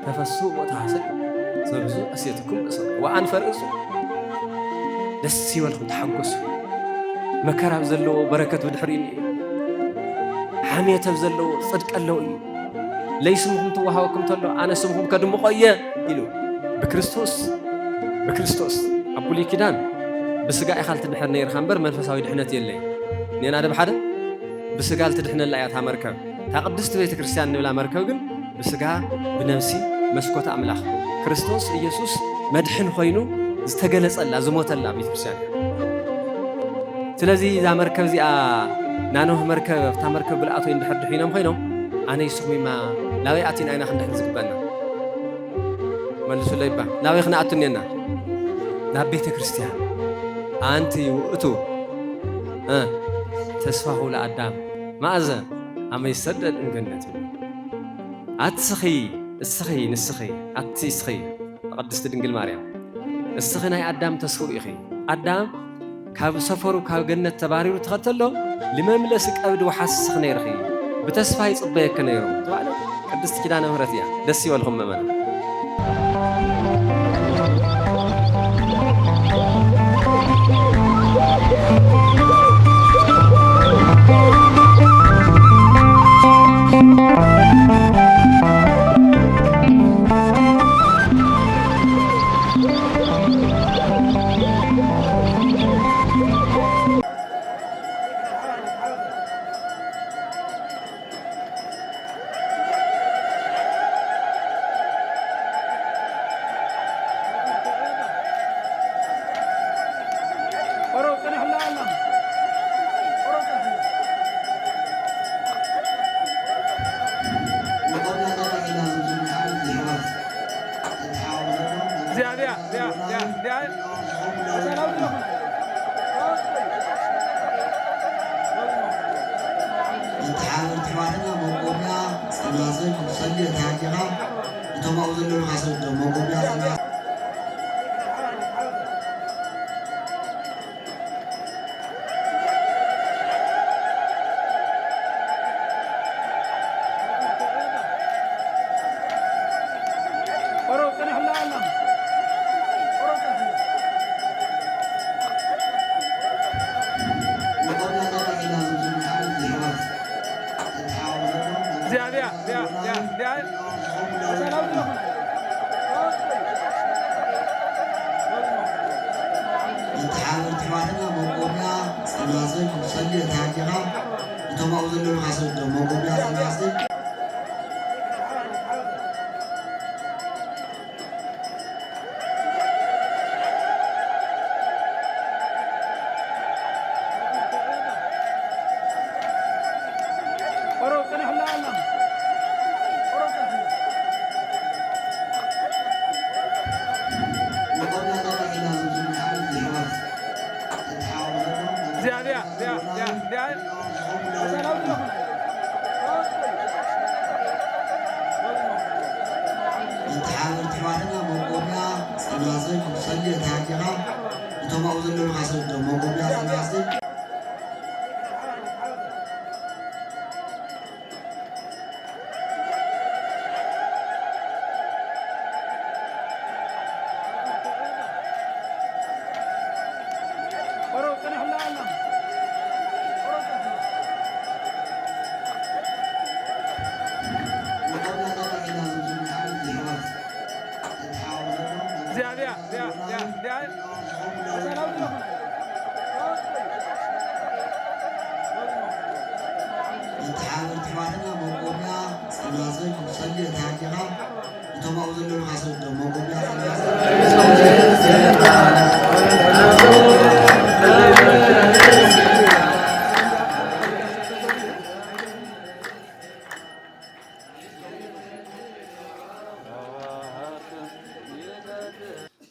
تفسوا وتحسن سبزوا أسيتكم وأن فرقوا دسي والخم تحقسوا مكراب زلوا بركة بدحرين حمية بزلوا صدق الله ليس مهم توهاوكم تلو أنا سمهم كدم قيا إلو بكريستوس أبو لي كدان بسقاء خالت الدحرنا يرخنبر منفساوي دحنة يلي نينا هذا بحدا بسقاء التدحنا الآيات مركب تقدست بيت كريستيان نبلا مركب بسقاء بنفسي مسكوت أملاخ كريستوس إيسوس مدحن خوينو استجلس الله زموت الله بيت كريستيان تلازي إذا مركب زي نانوه مركب فتا مركب بالعطو يندحر دحينهم خوينو أنا يسوي ما لاوي أتين أنا خندحر زقبنا مالسو ليبا لاوي خنا أتنينا ناب بيت كريستيان أنت وأتو تسفه لأدام ماذا أما يسدد إنجنته أتسخي نسخي أتسخي قدست دنجل مريم السخي ناي أدام تسفو إخي أدام كاب سفرو كاب جنة تباريرو تختلو لما ملسك أبد وحاسس خنيرخي بتسفاي صبيه كنيرو طبعا قدست كده أنا مرتيا دسي والهم منا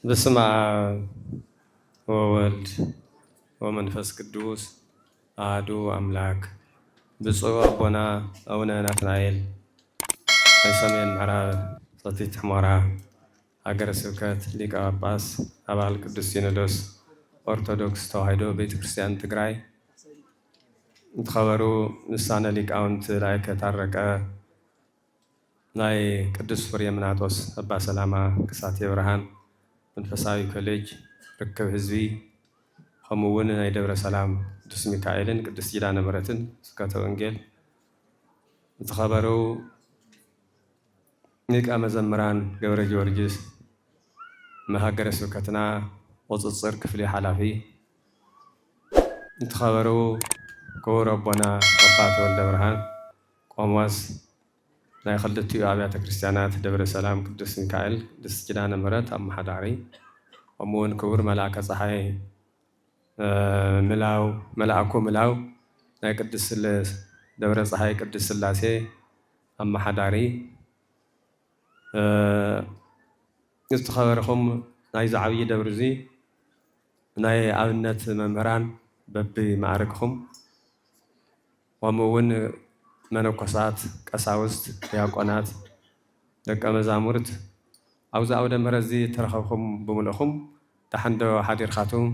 بسم الله وولد ومنفس قدوس አሐዱ አምላክ ብፁዕ አቡነ አቡነ ናትናኤል የሰሜን ምዕራብ ሰቲት ሁመራ ሀገረ ስብከት ሊቀ ጳጳስ አባል ቅዱስ ሲኖዶስ ኦርቶዶክስ ተዋሕዶ ቤተክርስቲያን ትግራይ የተከበሩ ልሳነ ሊቃውንት ላይከ ታረቀ ናይ ቅዱስ ፍሬምናጦስ አባ ሰላማ ክሳቴ ብርሃን መንፈሳዊ ኮሌጅ ርክብ ህዝቢ ከምኡውን ናይ ደብረ ሰላም ቅዱስ ሚካኤልን ቅዱስ ኪዳነ ምሕረትን ስብከተ ወንጌል ዝተኸበሩ ሊቀ መዘምራን ገብረ ጊዮርጊስ መሃገረ ስብከትና ቁፅፅር ክፍሊ ሓላፊ ዝተኸበሩ ክቡር አቦና አባ ተወልደ ብርሃን ቆሞስ ናይ ክልቲኡ አብያተ ክርስቲያናት ደብረ ሰላም ቅዱስ ሚካኤል ቅዱስ ኪዳነ ምሕረት አመሓዳሪ ከምኡውን ክቡር መልአከ ፀሓይ መልአኩ ምላው ናይ ቅዱስ ደብረ ፀሓይ ቅዱስ ስላሴ አመሓዳሪ ዝተኸበረኹም ናይ ዝዓብይ ደብሪ እዚ ናይ ኣብነት መምህራን በቢ ማዕርግኹም ከምኡውን መነኮሳት ቀሳውስት ዲያቆናት ደቀ መዛሙርት ኣብዚ ኣውደ ምሕረት እዚ ተረኸብኩም ብምልእኹም ድሓን ዶ ሓዲርካቱም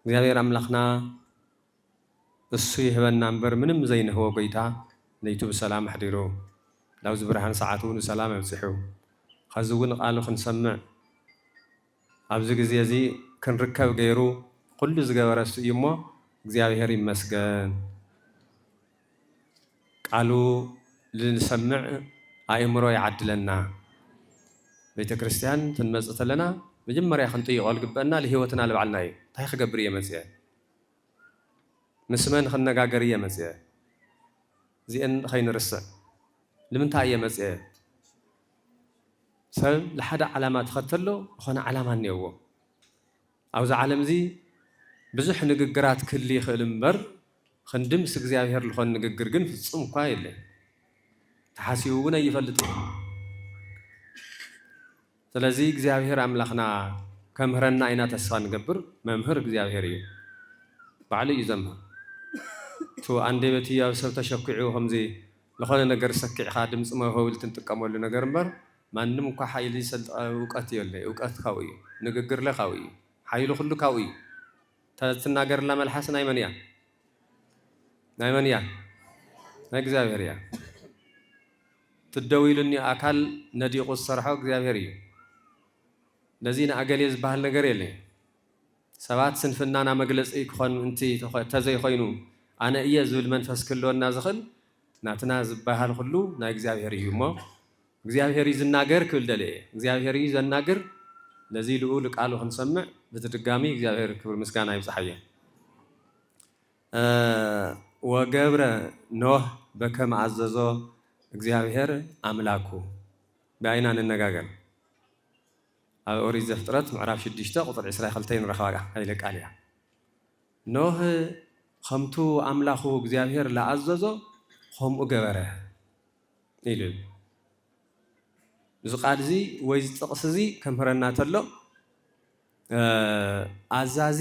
እግዚአብሔር አምላኽና እሱ ይህበና እምበር ምንም ዘይንህቦ ጎይታ ለይቱ ብሰላም ኣሕዲሩ ላብዚ ብርሃን ሰዓት እውን ሰላም ኣብፅሑ ከዚ እውን ቃሉ ክንሰምዕ ኣብዚ ግዜ እዚ ክንርከብ ገይሩ ኩሉ ዝገበረ እሱ እዩ እሞ እግዚአብሔር ይመስገን። ቃሉ ልንሰምዕ ኣእምሮ ይዓድለና። ቤተ ክርስቲያን ትንመፅእ ተለና መጀመርያ ክንጥይቆ ዝግበአና ንሂወትና ዝባዕልና እዩ። እንታይ ክገብር እየ መፅአ? ምስ መን ክነጋገር እየ መፅአ? እዚአን ከይንርስዕ ንምንታይ እየ መፅአ? ሰብ ንሓደ ዓላማ ትኸተሎ ዝኾነ ዓላማ እኒአዎ። ኣብዚ ዓለም እዚ ብዙሕ ንግግራት ክህሊ ይኽእል እምበር ክንዲ ምስ እግዚኣብሔር ዝኾን ንግግር ግን ፍፁም እኳ የለን። ተሓሲቡ እውን ኣይፈልጥ። ስለዚ እግዚኣብሔር ኣምላኽና ከምህረና ኢና ተስፋ ንገብር። መምህር እግዚኣብሔር እዩ፣ ባዕሉ እዩ ዘምህር። እቲ አንደበት ኣብ ሰብ ተሸኪዑ ከምዚ ዝኾነ ነገር ሰኪዕካ ድምፂ መውህብልቲ ንጥቀመሉ ነገር እምበር ማንም እኳ ሓይሊ እውቀት የለ። እውቀት ካብኡ እዩ፣ ንግግር ለ ካብኡ እዩ፣ ሓይሉ ኩሉ ካብኡ እዩ። ትናገርላ መልሓስ ናይ መን እያ? ናይ መን እያ? ናይ እግዚኣብሔር እያ። ትደው ኢሉኒ ኣካል ነዲቑ ዝሰርሖ እግዚኣብሔር እዩ። ነዚ ንኣገሌ ዝበሃል ነገር የለ። ሰባት ስንፍናና መግለፂ ክኾን እንተዘይኮይኑ ኣነ እየ ዝብል መንፈስ ክህልወና ዝኽእል ናትና ዝበሃል ኩሉ ናይ እግዚኣብሔር እዩ እሞ እግዚኣብሔር እዩ ዝናገር ክብል ደልየ እየ። እግዚኣብሔር እዩ ዘናግር። ነዚ ልኡል ቃሉ ክንሰምዕ ብትድጋሚ እግዚኣብሔር ክብር ምስጋና ይብፅሓ እየ። ወገብረ ኖህ በከመ አዘዞ እግዚአብሔር አምላኩ ብኣይና ንነጋገር። ኣብ ኦሪት ዘፍጥረት ምዕራፍ 6 ቁጥሪ 22 ንረኽባ ሃይለ ቃል እያ። ኖህ ከምቱ ኣምላኹ እግዚአብሔር ለኣዘዞ ከምኡ ገበረ ኢሉ እዚ ቃል እዚ ወይ ጥቕሲ እዚ ከምህረና ተሎ ኣዛዚ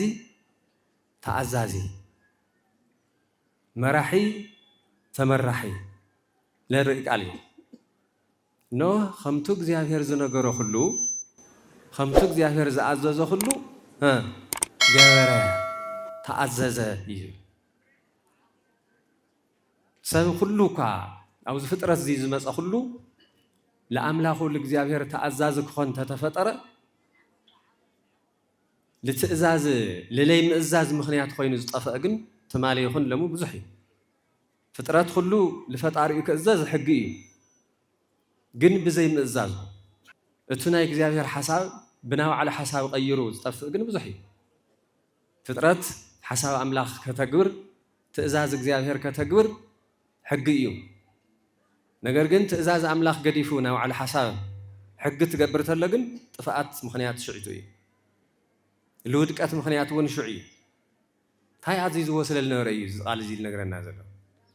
ተኣዛዚ መራሒ ተመራሒ ለርኢ ቃል እዩ። ኖህ ከምቱ እግዚኣብሔር ዝነገሮ ኩሉ ከምቱ እግዚኣብሔር ዝኣዘዞ ኩሉ ገበረ ተኣዘዘ እዩ። ሰብ ኩሉ እኳ ኣብዚ ፍጥረት እዚ ዝመፀ ኩሉ ለኣምላኹ ለእግዚአብሔር ተኣዛዚ ክኾን ተተፈጠረ ልትእዛዝ ለለይ ምእዛዝ ምክንያት ኮይኑ ዝጠፍአ ግን ትማለ ይኹን ለሙ ብዙሕ እዩ። ፍጥረት ኩሉ ልፈጣሪኡ ክእዘዝ ሕጊ እዩ፣ ግን ብዘይ ምእዛዙ እቲ ናይ እግዚኣብሔር ሓሳብ ብናይ ባዕሉ ሓሳብ ቀይሩ ዝጠፍእ ግን ብዙሕ እዩ። ፍጥረት ሓሳብ ኣምላኽ ከተግብር ትእዛዝ እግዚኣብሔር ከተግብር ሕጊ እዩ። ነገር ግን ትእዛዝ ኣምላኽ ገዲፉ ናይ ባዕሉ ሓሳብ ሕጊ ትገብር ተሎ ግን ጥፍኣት ምክንያት ሽዒቱ እዩ። ልውድቀት ምክንያት እውን ሽዑ እዩ። እንታይ ኣዚዝዎ ስለ ዝነበረ እዩ ቃል እዚ ዝነግረና ዘሎ።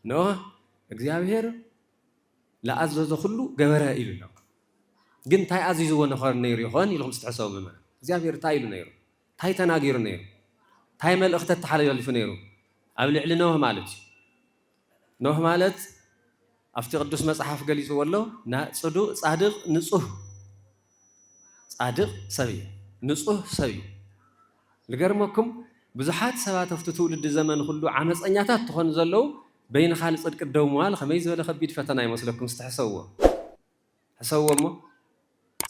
ኖህ እግዚኣብሔር ለኣዘዞ ኩሉ ገበረ ኢሉ ኣሎ። ግን እንታይ ኣዚዝዎ ነኸር ነይሩ ይኾን ኢልኩም ዝተሕሰቡ ምእመናን? እግዚኣብሔር እንታይ ኢሉ ነይሩ? እንታይ ተናጊሩ ነይሩ? እንታይ መልእኽቲ ተሓላልፉ ነይሩ? ኣብ ልዕሊ ኖህ ማለት እዩ። ኖህ ማለት ኣብቲ ቅዱስ መፅሓፍ ገሊፅዎ ኣሎ ፅዱቕ ፃድቕ ንፁህ ፃድቕ ሰብ እዩ፣ ንፁህ ሰብ እዩ። ዝገርመኩም ብዙሓት ሰባት ኣብቲ ትውልዲ ዘመን ኩሉ ዓመፀኛታት ትኾኑ ዘለው بين خال صدق الدوموال خميس ولا خبيد فتنا يمسلكم استحسوا حسوا مو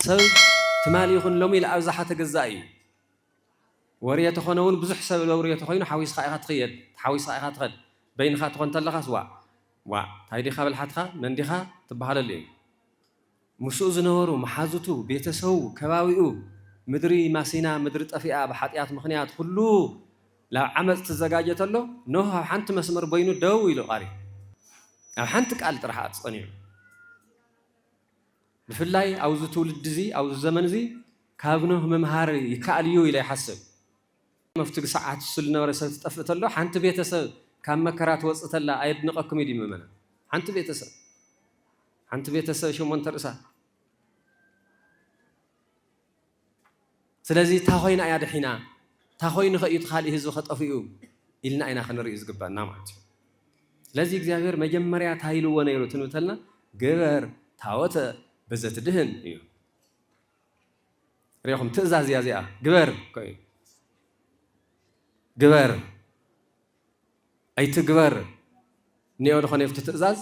سب تمالي يخون لومي لأوزحة جزائي وريه تخونون بزح سب لو وريه تخونون حويس خائخات خيد حويس خائخات خد بين خات خون تلخص وا هايدي خابل حتخا منديخا تبحال اللي مسوز نورو محازتو بيتسو كباويو مدري ماسينا مدري طفيئه بحطيات مخنيات كله لا عمل تزጋጀት له نو حنت مسمر بينو دو يلو قاري اب حنت قال طرحات صنيع بفلاي اوز تولد زي اوز زمن زي كابنو ممهار يكاليو الى يحسب مفتق ساعات سل نورس تطفت له حنت بيتسب كم مكرات وصتلا ايدنقكم يدي ممنا حنت بيتسب شو منترسا سلازي تاخوينا يا دحينا تاخوين خيط خالي هزو خطفيو إلنا أنا خنري إزقبنا مات لازم እግዚአብሔር መጀመሪያ ታይሉ ወነይሩ ትንተልና ገበር ታወተ በዘት ድህን እዩ ريخم تأزاز يا زيا جبر كوي جبر أي تجبر نيود خانة في تأزاز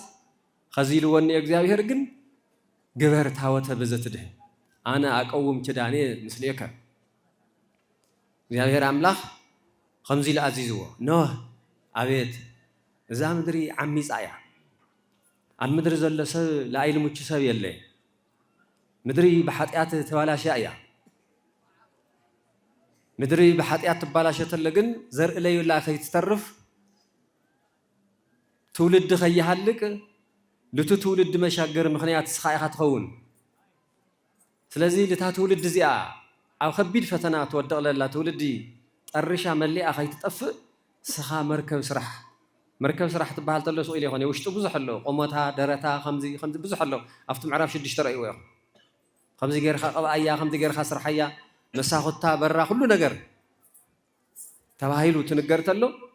خزيل وني أجزاء هرجن جبر تهوته بزت ده أنا أقوم كداني مثليك زيا هر أملاخ خمزيل عزيزو نوه عبيد إذا مدري عمي صايع عن مدري زل س لا علم وتشسب يلله مدري بحطيات توالى شايع مدري بحطيات تبالاش تلقن زر إلي ولا خي تترف تولد خيهالك لتو تولد مشاجر مخنيات سخايخات خون سلازي لتا تولد زيا أو خبيد فتنات ودق لا تولدي الرشا ملي أخي تطفئ سخا مركب سرح مركب سرح تبهال تلو سؤالي خوني وشتو بزح له قومتها درتها خمزي بزح له أفتم عرف شد اشتري وياه خمزي غير خايا خمزي غير خسر حيا نساخدتها برا كله نجر تباهيلو تنجرت له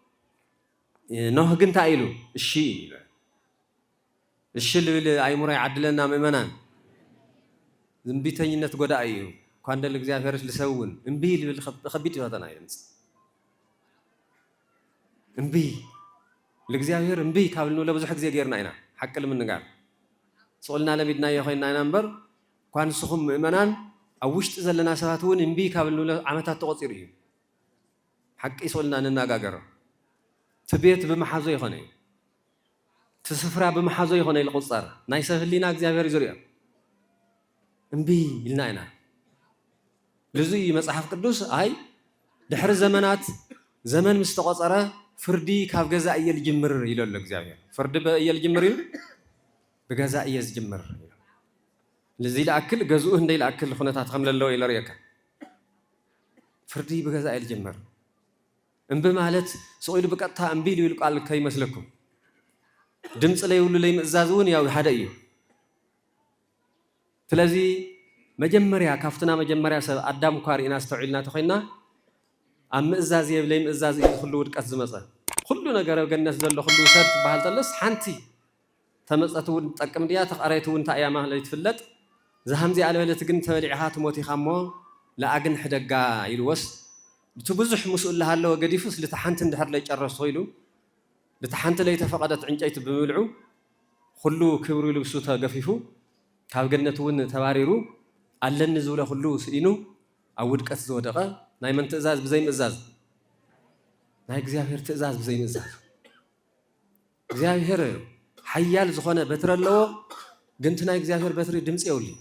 نوه جنت عيلو الشيء اللي عيموري عدلنا ممنان زنبيتني نتقول أيو كان ده الجزاء فارس لسوون إنبي اللي خبيت هذا نايمس إنبي الجزاء فير إنبي كابلنا ولا بزح جزاء غيرنا هنا حق لمن نقال سؤالنا لبيدنا يا خينا نمبر كان سخم ممنان أوشت زلنا سباتون إنبي كابلنا ولا عمتها تقصيرهم حق يسولنا نناقر تبيت بمحازي خني تسفرا بمحازي خني القصار نايسه لينا እግዚአብሔር ይዙሪያ እምቢ ይልና ኢና ለዚህ መጽሐፍ ቅዱስ አይ ድሕር ዘመናት ዘመን ምስተቆፀረ ፍርዲ ካብ ገዛ እየል ጅምር ይለለ እግዚአብሔር ፍርዲ በእየል ጅምር ይል በገዛ እየዝ ጅምር ለዚህ ለአክል ገዙህ እንደ ለአክል ኹነታት ከምለለው ይለርየከ ፍርዲ በገዛ እየል ጅምር እምቢ ማለት ሰውይል በቀጥታ እምቢ ሊል ቃል ከይመስለኩም ድምጽ ላይ ሁሉ ላይ መዛዙን ያው ሓደ እዩ ስለዚህ መጀመሪያ ካፍትና መጀመሪያ ሰብ አዳም ኳሪና አስተውልና ተኸይና አም እዛዝ የብለይ እዛዝ ሁሉ ወድቀት ዝመፀ ሁሉ ነገር ገነት ዘሎ ሁሉ ሰብ ባህል ተለስ ሓንቲ ተመፀቱን ጠቅም ዲያ ተቀራይቱን ታያማ ላይ ትፍለጥ ዘሃምዚ አለበለት ግን ተበሊዕሃ ትሞቲኻሞ ለአግን ሕደጋ ይልወስ تبزح مسؤول لها الله وقديفس لتحنت اندحر لي جرس صيلو لتحنت لي تفقدت عنجيت بملعو خلو كبرو لبسوتها قفيفو كاف جنتون تواريرو على النزولة خلو سئينو أود كتزو دقا ناي من تأزاز بزي مزاز ناي እግዚአብሔር تأزاز بزي مزاز እግዚአብሔር حيال زخونة بتر اللو قنت ناي እግዚአብሔር بتري دمس يولي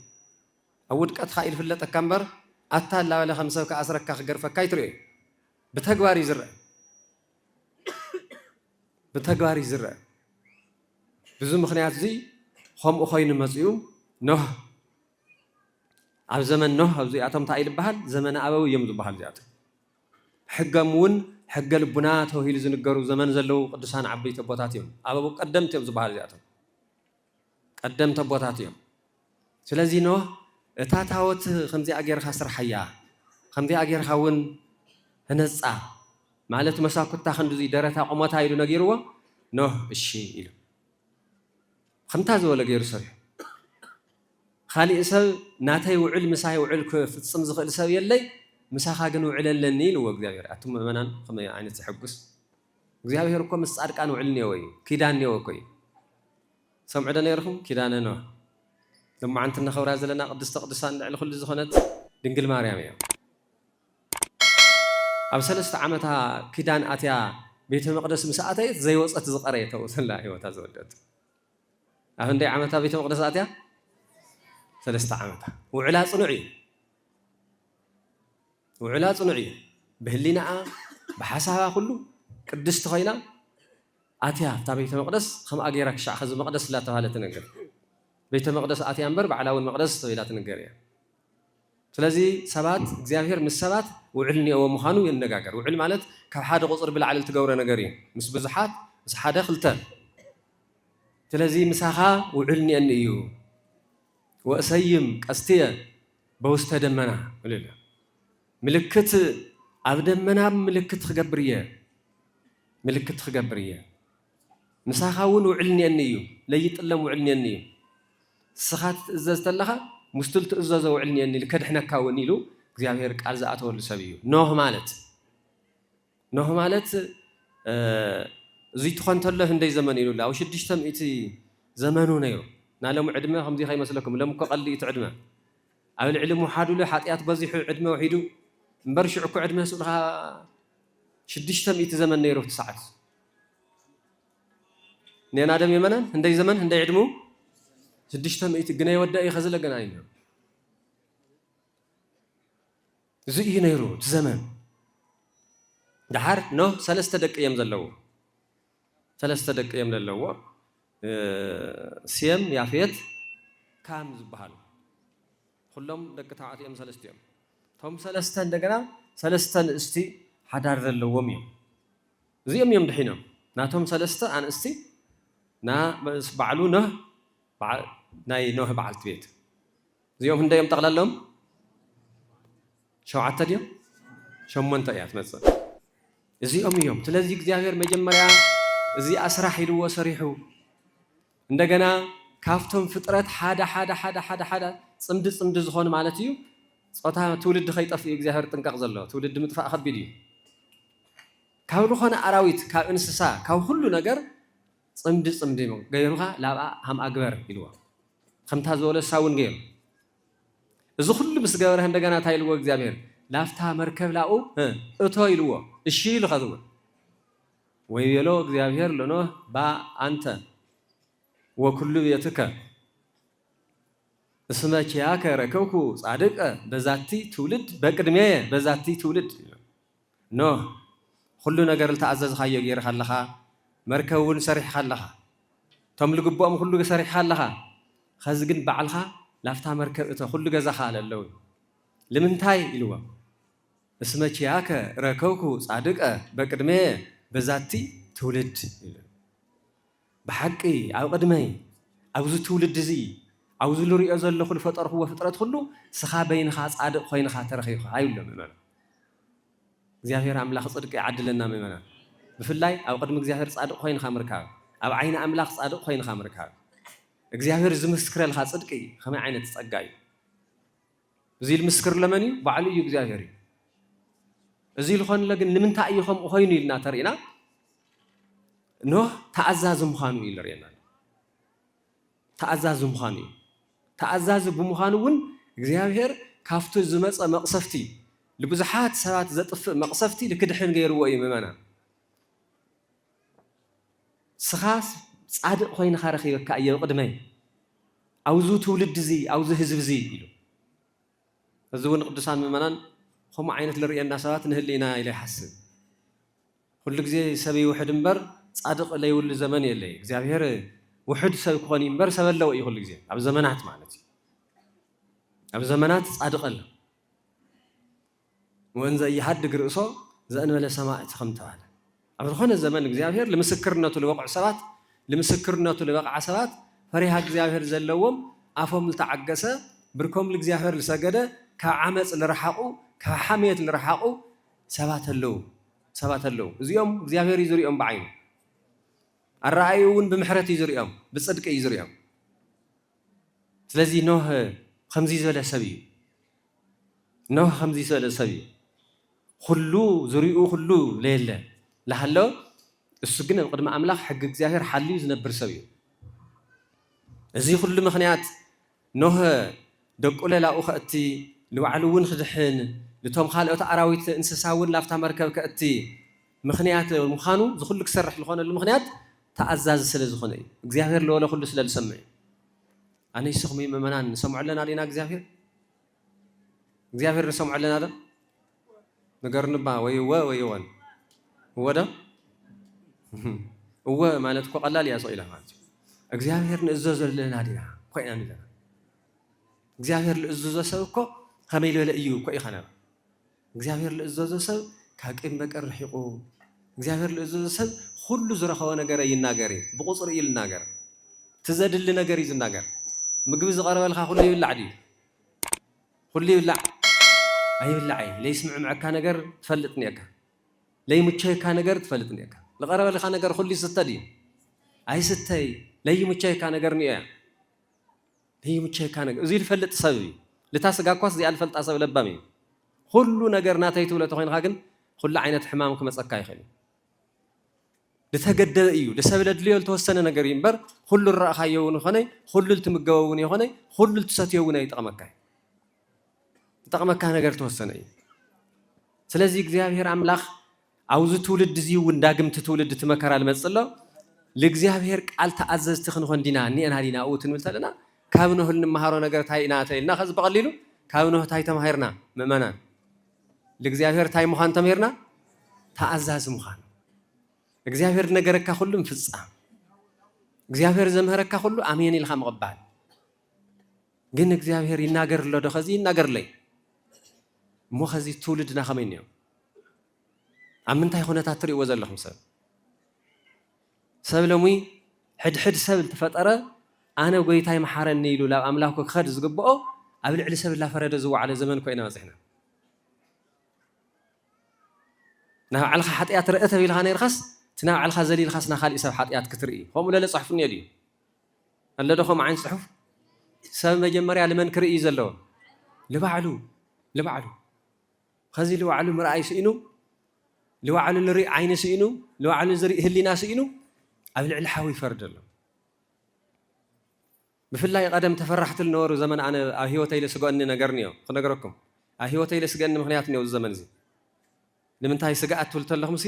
أود كت خائل في اللي تكمبر أتلا ولا خمسة كأسرك كخجر فكايتري بتجواري زرع بتجواري زرع بزوم خنيات زي خم أخوين مزيوم نه على زمن نه أو زي أتم تعيل بحال زمن أبوي يمزو بحال زيات حجمون حج البنات هو هي لزن الجرو زمن زلوا قدسان عبيت بوتاتيهم أبو قدمت يمزو بحال زيات قدمت بوتاتيهم سلازي نه تاتاوت خمزي أجر خسر حياة خمزي أجر خون هنزع معلت مساكت تاخن زي درتها قمتها يلو نجيروا نه الشيء إلو خمتاز ولا جير صريح خالي إسال ناتي وعل مساي وعل كف تصمز خل سوي اللي مساخا جنو علل النيل وقدر أتم منان خم يعني تحبس እግዚአብሔር እኮ ምስ ጻድቃን ውዕል ነይዎ እዩ ኪዳን ነይዎ እኮ እዩ ሰምዑ ዶ ነይርኩም ኪዳነ ኖህ ልሙዓንቲ ነኸብራ ዘለና ቅድስተ ቅዱሳን ልዕሊ ኩሉ ዝኾነት ድንግል ማርያም እያ ኣብ 3 ዓመታ ኪዳን ኣትያ ቤተ መቅደስ ምስ ኣተየት ዘይወፀት ዝቐረየ ተው ዘላ ህይወታ ዝወደት ኣብ እንደይ ዓመታ ቤተ መቅደስ ኣትያ 3 ዓመታ ውዕላ ጽኑዕ እዩ ውዕላ ጽኑዕ እዩ ብህሊናኣ ብሓሳባ ኩሉ ቅድስቲ ኮይና ኣትያ እታ ቤተ መቅደስ ከምኣ ገይራ ክሻዕ ኸዚ መቅደስ ላ ተባሃለ ትነገር ቤተ መቅደስ ኣትያ እምበር ባዕላውን መቅደስ ተባሂላ ትነገር እያ ስለዚ ሰባት እግዚአብሔር ምስ ሰባት ውዕል ነይዎ ምዃኑ ይነጋገር ውዕል ማለት ካብ ሓደ ቁፅሪ ብላዕሊ ትገብሮ ነገር እዩ ምስ ብዙሓት ምስ ሓደ ክልተ ስለዚ ምሳኻ ውዕል ነየኒ እዩ ወእሰይም ቀስትየ በውስተ ደመና ኢሉላ ምልክት ኣብ ደመና ምልክት ክገብር እየ ምልክት ክገብር እየ ምሳኻ እውን ውዕል ነየኒ እዩ ለይጥለም ውዕል ነየኒ እዩ ስኻ ትእዘዝ ተለኻ ሙስትል ትእዘዞ ውዕል ነየኒ ከድሕነካ እውን ኢሉ እግዚአብሔር ቃል ዝኣተወሉ ሰብ እዩ ኖህ ማለት እዙይ ትኾን ተሎ ህንደይ ዘመን ኢሉላ ኣብ 600 ዘመኑ ነይሩ ናሎም ዕድመ ከምዚ ከይመስለኩም ሎም እኮ ቀሊ እቲ ዕድመ ኣብ ልዕሊ ሙሓዱሉ ሓጢኣት በዚሑ ዕድመ ውሒዱ እምበር ሽዑ እኮ ዕድመ ስኡልካ 600 ዘመን ነይሩ እቲ ሰዓት ኔና ደም የመናን ህንደይ ዘመን ህንደይ ዕድሙ 600 ግና ይወዳእ ይኸዝለ ገና እዩ እዚ እዩ ነይሩ እቲ ዘመን ድሓር ኖህ 3 ደቂ እዮም ዘለዎ 3 ደቂ እዮም ዘለዎ ሴም ያፌት ካም ዝበሃሉ ኩሎም ደቂ ተባዕትዮ እዮም 3 እዮም ቶም 3 እንደገና 3 ንእስቲ ሓዳር ዘለዎም እዮም እዚኦም እዮም ድሒኖም ናቶም 3 ኣንእስቲ ና ባዕሉ ኖህ ናይ ኖህ በዓልቲ ቤት እዚኦም ህንደዮም ጠቕላሎም 7 ድዮም 8 እያ ትመፅእ እዚኦም እዮም ስለዚ እግዚአብሔር መጀመርያ እዚ ኣስራሕ ኢልዎ ሰሪሑ እንደገና ካፍቶም ፍጥረት ሓደ ፅምዲ ዝኾኑ ማለት እዩ ጾታ ትውልድ ከይጠፍ እዩ እግዚአብሔር ጥንቀቕ ዘሎ ትውልድ ምጥፋእ ከቢድ እዩ ካብ ዝኾነ ኣራዊት ካብ እንስሳ ካብ ኩሉ ነገር ፅምዲ ገይሩኻ ላብኣ ሃም ኣግበር ኢልዎ ከምታ ዝበለሳ እውን ገይሩ እዚ ኩሉ ምስ ገበረ እንደገና እንታይ ኢልዎ እግዚአብሔር ላፍታ መርከብ ላኡ እቶ ኢልዎ እሺ ኢሉ ኸዝውን ወይቤሎ እግዚአብሔር ለኖህ ባ አንተ ወኩሉ ቤትከ እስመ ኪያከ ረከብኩ ጻድቀ በዛቲ ትውልድ በቅድሜየ በዛቲ ትውልድ ኖህ ኩሉ ነገር ዝተኣዘዝኻዮ ገይርካ ኣለኻ መርከብ እውን ሰሪሕካ ኣለኻ ቶም ልግብኦም ኩሉ ሰሪሕካ ኣለኻ ኸዚ ግን ባዕልኻ ላፍታ መርከብ እቶ ኩሉ ገዛኻ ኣለዉ ንምንታይ ኢልዎ እስመ ኪያከ ረከብኩ ጻድቀ በቅድሜየ በዛቲ ትውልድ ብሓቂ ኣብ ቅድመይ ኣብዚ ትውልድ እዚ ኣብዚ ዝሪኦ ዘለኹ ዝፈጠርኽዎ ፍጥረት ኩሉ ስኻ በይንኻ ጻድቕ ኮይንኻ ተረኺብካ ኣይብሎም ምእመናን እግዚአብሔር ኣምላኽ ጽድቂ ይዓድለና ምእመናን ብፍላይ ኣብ ቅድሚ እግዚአብሔር ጻድቕ ኮይንካ ምርካብ ኣብ ዓይኒ ኣምላኽ ጻድቕ ኮይንካ ምርካብ እግዚአብሔር ዝምስክረልካ ጽድቂ ከመይ ዓይነት ጸጋ እዩ እዚ ልምስክር ለመን እዩ ባዕሉ እዩ እግዚአብሔር እዩ እዚ ልኾንለ ግን ንምንታይ እዩ ከምኡ ኮይኑ ኢልና ተርእና ኖህ ተኣዛዚ ምዃኑ እዩ ንሪአና ተኣዛዚ ምዃኑ እዩ ተኣዛዚ ብምዃኑ እውን እግዚአብሔር ካብቲ ዝመፀ መቕሰፍቲ ልብዙሓት ሰባት ዘጥፍእ መቕሰፍቲ ልክድሕን ገይርዎ እዩ ምእመናን ስኻ ጻድቕ ኮይንካ ረኺበካ እየ ቅድመይ ኣብዚ ትውልድ እዚ ኣብዚ ህዝብ እዚ ኢሉ እዚ እውን ቅዱሳን ምእመናን ከምኡ ዓይነት ዝርአየና ሰባት ንህሊና ኢለ ይሓስብ ኩሉ ግዜ ሰብ ይውሕድ እምበር ጻድቕ ለይብሉ ዘመን የለይ እግዚአብሔር ውሕድ ሰብ ክኾን እምበር ሰብ ኣለዎ እዩ ኩሉ ግዜ ኣብ ዘመናት ማለት እዩ ኣብ ዘመናት ጻድቕ ኣሎ ወንዘ ይሓድግ ርእሶ ዘእንበለ ሰማዕቲ ከም ተባለ ኣብ ዝኾነ ዘመን እግዚአብሔር ንምስክርነቱ ልበቕዑ ሰባት ንምስክርነቱ ልበቕዓ ሰባት ፈሪሃ እግዚአብሔር ዘለዎም ኣፎም ዝተዓገሰ ብርኮም ለእግዚአብሔር ዝሰገደ ካብ ዓመፅ ዝረሓቑ ካብ ሓሜት ዝረሓቑ ሰባት ኣለዉ እዚኦም እግዚአብሔር እዩ ዝሪኦም ብዓይኑ ኣረኣዩ እውን ብምሕረት እዩ ዝሪኦም ብጽድቂ እዩ ዝሪኦም ስለዚ ኖህ ከምዚ ዝበለ ሰብ እዩ ኖህ ከምዚ ዝበለ ሰብ እዩ ኩሉ ዝሪኡ ኩሉ ለየለ ላሃሎ السجن قدم أملاك حق እግዚአብሔር حليو ዝነብር ሰብ እዩ እዚ ኩሉ ምኽንያት ኖህ ደቁለ ላኡ ከእቲ ልባዕሉ እውን ክድሕን ልቶም ካልኦት ኣራዊት እንስሳ እውን ላፍታ መርከብ ከእቲ ምኽንያት ምዃኑ ዝኩሉ ክሰርሕ ዝኾነሉ ምኽንያት ተኣዛዚ ስለ ዝኾነ እዩ እግዚኣብሔር ለወለ ኩሉ ስለ ዝሰምዕ ኣነ ይስኹም ምእመናን ንሰምዖ ኣለና ዲና እግዚኣብሔር ንሰምዖ ኣለና ዶ ንገርንባ ወይ ወን ወደ እወ ማለት እኮ ቀላል እያ ሰው ኢላ ማለት እዩ እግዚአብሔር ንእዘዞ ዘለና ዲና ኮይና ንለና እግዚአብሔር ንእዘዞ ሰብ እኮ ከመይ ልበለ እዩ እኮ ኢኸና እግዚአብሔር ንእዘዞ ሰብ ካብ ቂም በቀር ርሒቑ እግዚአብሔር ንእዘዞ ሰብ ኩሉ ዝረኸቦ ነገር ይናገር ብቁፅሪ እዩ ልናገር ትዘድሊ ነገር እዩ ዝናገር ምግቢ ዝቐረበልካ ኩሉ ይብላዕ ድዩ ኩሉ ይብላዕ ኣይብላዕ ለይስምዕ ምዕካ ነገር ትፈልጥ ኒአካ ለይምቸይካ ነገር ትፈልጥ ኒአካ ዝቐረበልካ ነገር ኩሉ ይስተ ድዩ ኣይስተይ ለይምቸይካ ነገር ኒአ ለይምቸይካ ነገር እዚ ልፈልጥ ሰብ እዩ ልታስጋ ኳስ እዚኣ ልፈልጣ ሰብ ለባም እዩ ኩሉ ነገር ናተይ ትብሎ ተኮይንካ ግን ኩሉ ዓይነት ሕማም ክመፀካ ይኽእል ልተገደበ እዩ ልሰብ ለድልዮ ልተወሰነ ነገር እዩ እምበር ኩሉ ረእኻዮ እውን ይኾነይ ኩሉ ልትምገበ እውን ይኾነይ ኩሉ ልትሰትዮ እውን ይጠቕመካ ነገር ተወሰነ እዩ ስለዚ እግዚኣብሔር ኣምላኽ ኣብዚ ትውልድ እዚ እውን ዳግምቲ ትውልድ ትመከራ ልመፅእ ኣሎ ለእግዚአብሔር ቃል ተኣዘዝቲ ክንኾን ዲና ኒአና ዲና ኡ ትንብል ተለና ካብ ኖህ እንመሃሮ ነገር እንታይ ኢና ተይልና ከዚ በቐሊሉ ካብ ኖህ እንታይ ተማሂርና ምእመናን ለእግዚአብሔር እንታይ ምዃን ተማሂርና ተኣዛዚ ምዃን እግዚአብሔር ነገረካ ኩሉ ምፍፃም እግዚአብሔር ዘምህረካ ኩሉ ኣሜን ኢልካ ምቕባል ግን እግዚአብሔር ይናገር ኣሎ ዶ ከዚ ይናገርለይ እሞ ከዚ ትውልድና ከመይ እኒኦም ኣብ ምንታይ ኩነታት ትሪእዎ ዘለኹም ሰብ ሎሚ ሕድሕድ ሰብ ዝተፈጠረ ኣነ ጎይታይ መሓረኒ ኢሉ ላብ ኣምላኩ ክኸድ ዝግብኦ ኣብ ልዕሊ ሰብ ላፈረደ ዝወዓለ ዘመን ኮይና በፂሕና ናብ ባዕልካ ሓጢኣት ርአ ተቢልካ ነይርካስ እቲ ናብ ባዕልካ ዘሊልካስ ና ካሊእ ሰብ ሓጢኣት ክትርኢ ከምኡ ለለ ፅሑፍ እኒአ ድዩ ኣለ ዶ ከምኡ ዓይነት ፅሑፍ ሰብ መጀመርያ ልመን ክርኢ ዘለዎ ልባዕሉ ከዚ ልባዕሉ ምርኣይ ስኢኑ ልባዕሉ ዝርኢ ዓይኒ ስኢኑ ልባዕሉ ዝርኢ ህሊና ስኢኑ ኣብ ልዕሊ ሓዊ ይፈርድ ኣሎ ብፍላይ ቀደም ተፈራሕቲ ዝነበሩ ዘመን ኣነ ኣብ ሂወተይ ለስገአኒ ነገር እኒኦ ክነገረኩም ኣብ ሂወተይ ለስገአኒ ምክንያት እኒኦ እዚ ዘመን እዚ ንምንታይ ስጋኣት ትብል ተለኹም ሲ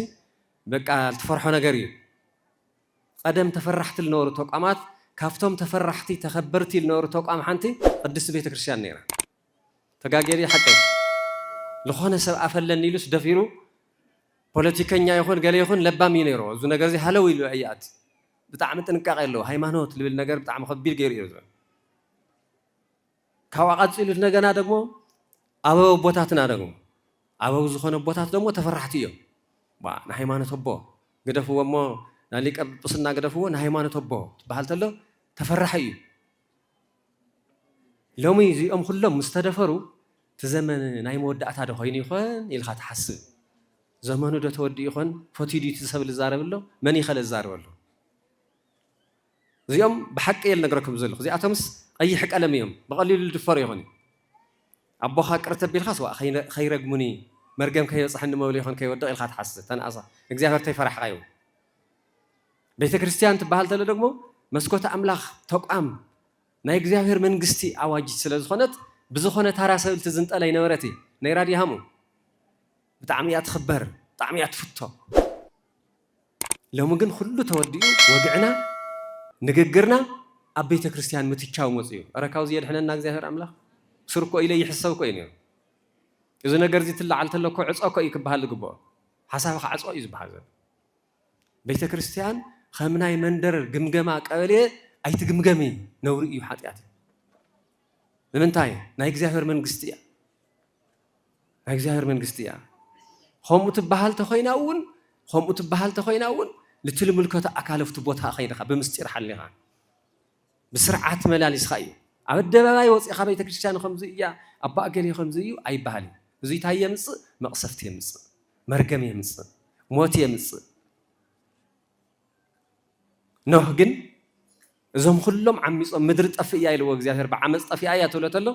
በቃ ልትፈርሖ ነገር እዩ ቀደም ተፈራሕቲ ዝነበሩ ተቋማት ካብቶም ተፈራሕቲ ተኸበርቲ ዝነበሩ ተቋም ሓንቲ ቅድስቲ ቤተ ክርስቲያን ነይራ ተጋገሪ ሓቂ ዝኾነ ሰብ ኣፈለኒ ኢሉስ ደፊሩ ፖለቲከኛ ይኹን ገለ ይኹን ለባም እዩ ነይሩ እዚ ነገር እዚ ሃለው ኢሉ ኣያት ብጣዕሚ ጥንቃቄ ኣለዎ ሃይማኖት ልብል ነገር ብጣዕሚ ከቢድ ገይሩ እዩ ካብኡ ቀፂሉ ነገና ደግሞ ኣበው ቦታትና ደግሞ ኣበው ዝኾነ ቦታት ደግሞ ተፈራሕቲ እዮም ንሃይማኖት ኣቦ ገደፍዎ እሞ ናሊቀ ጵጵስና ገደፍዎ ንሃይማኖት ኣቦ ትበሃል ተሎ ተፈራሒ እዩ ሎሚ እዚኦም ኩሎም ምስ ተደፈሩ እቲ ዘመን ናይ መወዳእታ ዶ ኮይኑ ይኾን ኢልካ ትሓስብ ዘመኑ ዶ ተወዲ ይኾን ፈቲዩ ድዩ ሰብ ዝዛረብ ኣሎ መን ይኸለ ዝዛረብ ኣሎ እዚኦም ብሓቂ የል ነገረኩም ዘለኹ እዚኣቶምስ ቀይሕ ቀለም እዮም ብቐሊሉ ዝድፈሩ ይኹን ኣቦኻ ቅርተ ቢልካስ ዋ ከይረግሙኒ መርገም ከይበፅሐኒ መብለ ይኹን ከይወድቕ ኢልካ ትሓስብ ተንኣሳ እግዚኣብሔር ተይፈራሕካ እዩ ቤተ ክርስቲያን ትበሃል ተሎ ደግሞ መስኮተ ኣምላኽ ተቋም ናይ እግዚኣብሔር መንግስቲ ኣዋጅት ስለ ዝኾነት ብዝኾነ ታራ ሰብልቲ ዝንጠለ ይነበረት ነይራ ዲሃሙ ብጣዕሚ እያ ትኽበር ብጣዕሚ እያ ትፍቶ ሎሚ ግን ኩሉ ተወዲኡ ወግዕና ንግግርና ኣብ ቤተ ክርስቲያን ምትቻው መፅኡ ኣረ ካብዚ የድሕነና እግዚኣብሔር ኣምላኽ ስርኮ ኢለ ይሕሰብ ኮ እዩ ነይሩ እዚ ነገር እዚ ትለዓል ተሎ ኮ ዕፆ ኮ እዩ ክበሃል ዝግብኦ ሓሳብካ ዕፆ እዩ ዝበሃል ዘሎ ቤተ ክርስቲያን ከም ናይ መንደር ግምገማ ቀበሌ ኣይትግምገሚ ነውሪ እዩ ሓጢኣት ንምንታይ ናይ እግዚኣብሔር መንግስቲ እያ ናይ እግዚኣብሔር መንግስቲ እያ ከምኡ ትበሃል ተኮይና እውን ልትልምልከቶ ኣካለፍቲ ቦታ ከይድካ ብምስጢር ሓሊኻ ብስርዓት መላሊስካ እዩ ኣብ ኣደባባይ ወፂኻ ቤተ ክርስቲያን ከምዚ እያ ኣባ እገሌ ከምዚ እዩ ኣይበሃል እዚ እንታይ የምፅእ መቕሰፍቲ የምፅእ መርገም የምፅእ ሞት የምፅእ ኖህ ግን እዞም ኩሎም ዓሚፆም ምድሪ ጠፊእ እያ ኢልዎ እግዚኣብሔር ብዓመፅ ጠፊኣ እያ ትብሎ ተሎ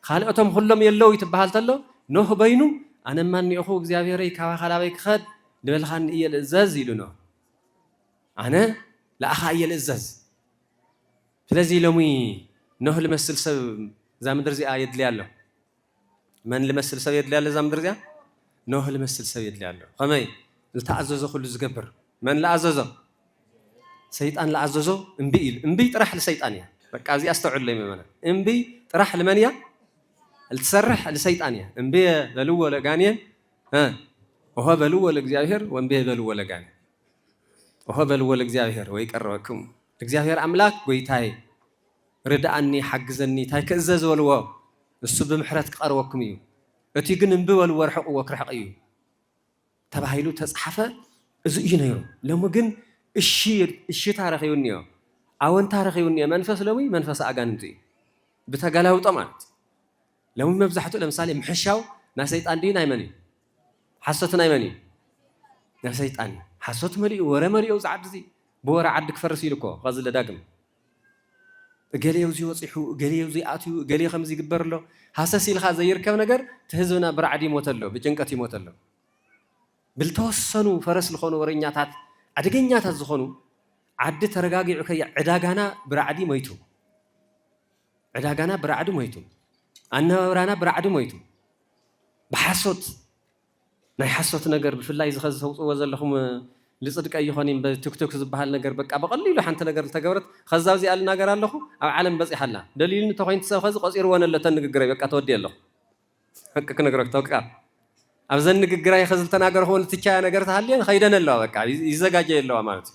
ካልኦቶም ኩሎም የለው ትበሃል ተሎ ኖህ በይኑ ኣነማ እኒአኹ እግዚኣብሔረይ ካባ ካላበይ ክኸድ ንበልኻኒ እየ ልእዘዝ ኢሉ ኖህ أنا لا أخاي الإزاز فلذي لومي نهل مسل سب زام درزي آيد لي الله من لمسل سب يد لي الله زام درزي نهل مسل سب يد لي الله خمي التعزز كل زجبر من لا عززه سيطان لا عززه إنبي طرح لسيطانيا بقى زي أستوعب لي ممنا إنبي طرح لمنيا التسرح لسيطانيا إنبي بلوه لقانيا وهو بلوه لإግዚአብሔር وإنبي بلوه لقانيا وهو بلوه لإግዚአብሔር ويقربكم إግዚአብሔር أملاك ويتاي ردأني حجزني تاي كأزز والوا السب محرت قروكم يو أتيجن إنبي والوا رحق وكرحق يو تبعيلو تصحفه إزو ينيرو لما جن الشيء تاريخي ونيا أون تاريخي ونيا منفس لوي منفس أجانتي بتجاله طمعت لو ما بزحته لمثال محشاو ناسيت عندي نايمني حسيت نايمني ناسيت عندي حسيت مري ورا مري أو زعد زي بورا عدك فرسي لكو غزل داقم قالي يوزي وصيحو قالي يوزي آتيو قالي خمزي قبر له حساسي الخازي يركب نجر تهزونا برعدي موتلو بجنكتي موتلو بالتوسنو فرس الخونو ورينياتات عدقينياتات زخونو عد ترقاقي عكي عداقانا برعدي ميتو عداقانا برعدي ميتو أنا ورانا برعدي ميتو بحسوت ناي حسوت نجر بفلا يزخز صوت وزلهم لصدق أيهانين بتيك توك زبحال نجر بقى بقليلو حنت نجر تجاورت خزاوزي قال نجر الله أو عالم بس يحلا دليل إن تقين تساو خز قصير وانا اللي تنجر بقى تودي الله هك نجرك توقع أبزن نجراي خزل تناجر هون تجاه نجر تحلين خيرنا الله بقى يزجاج الله مالت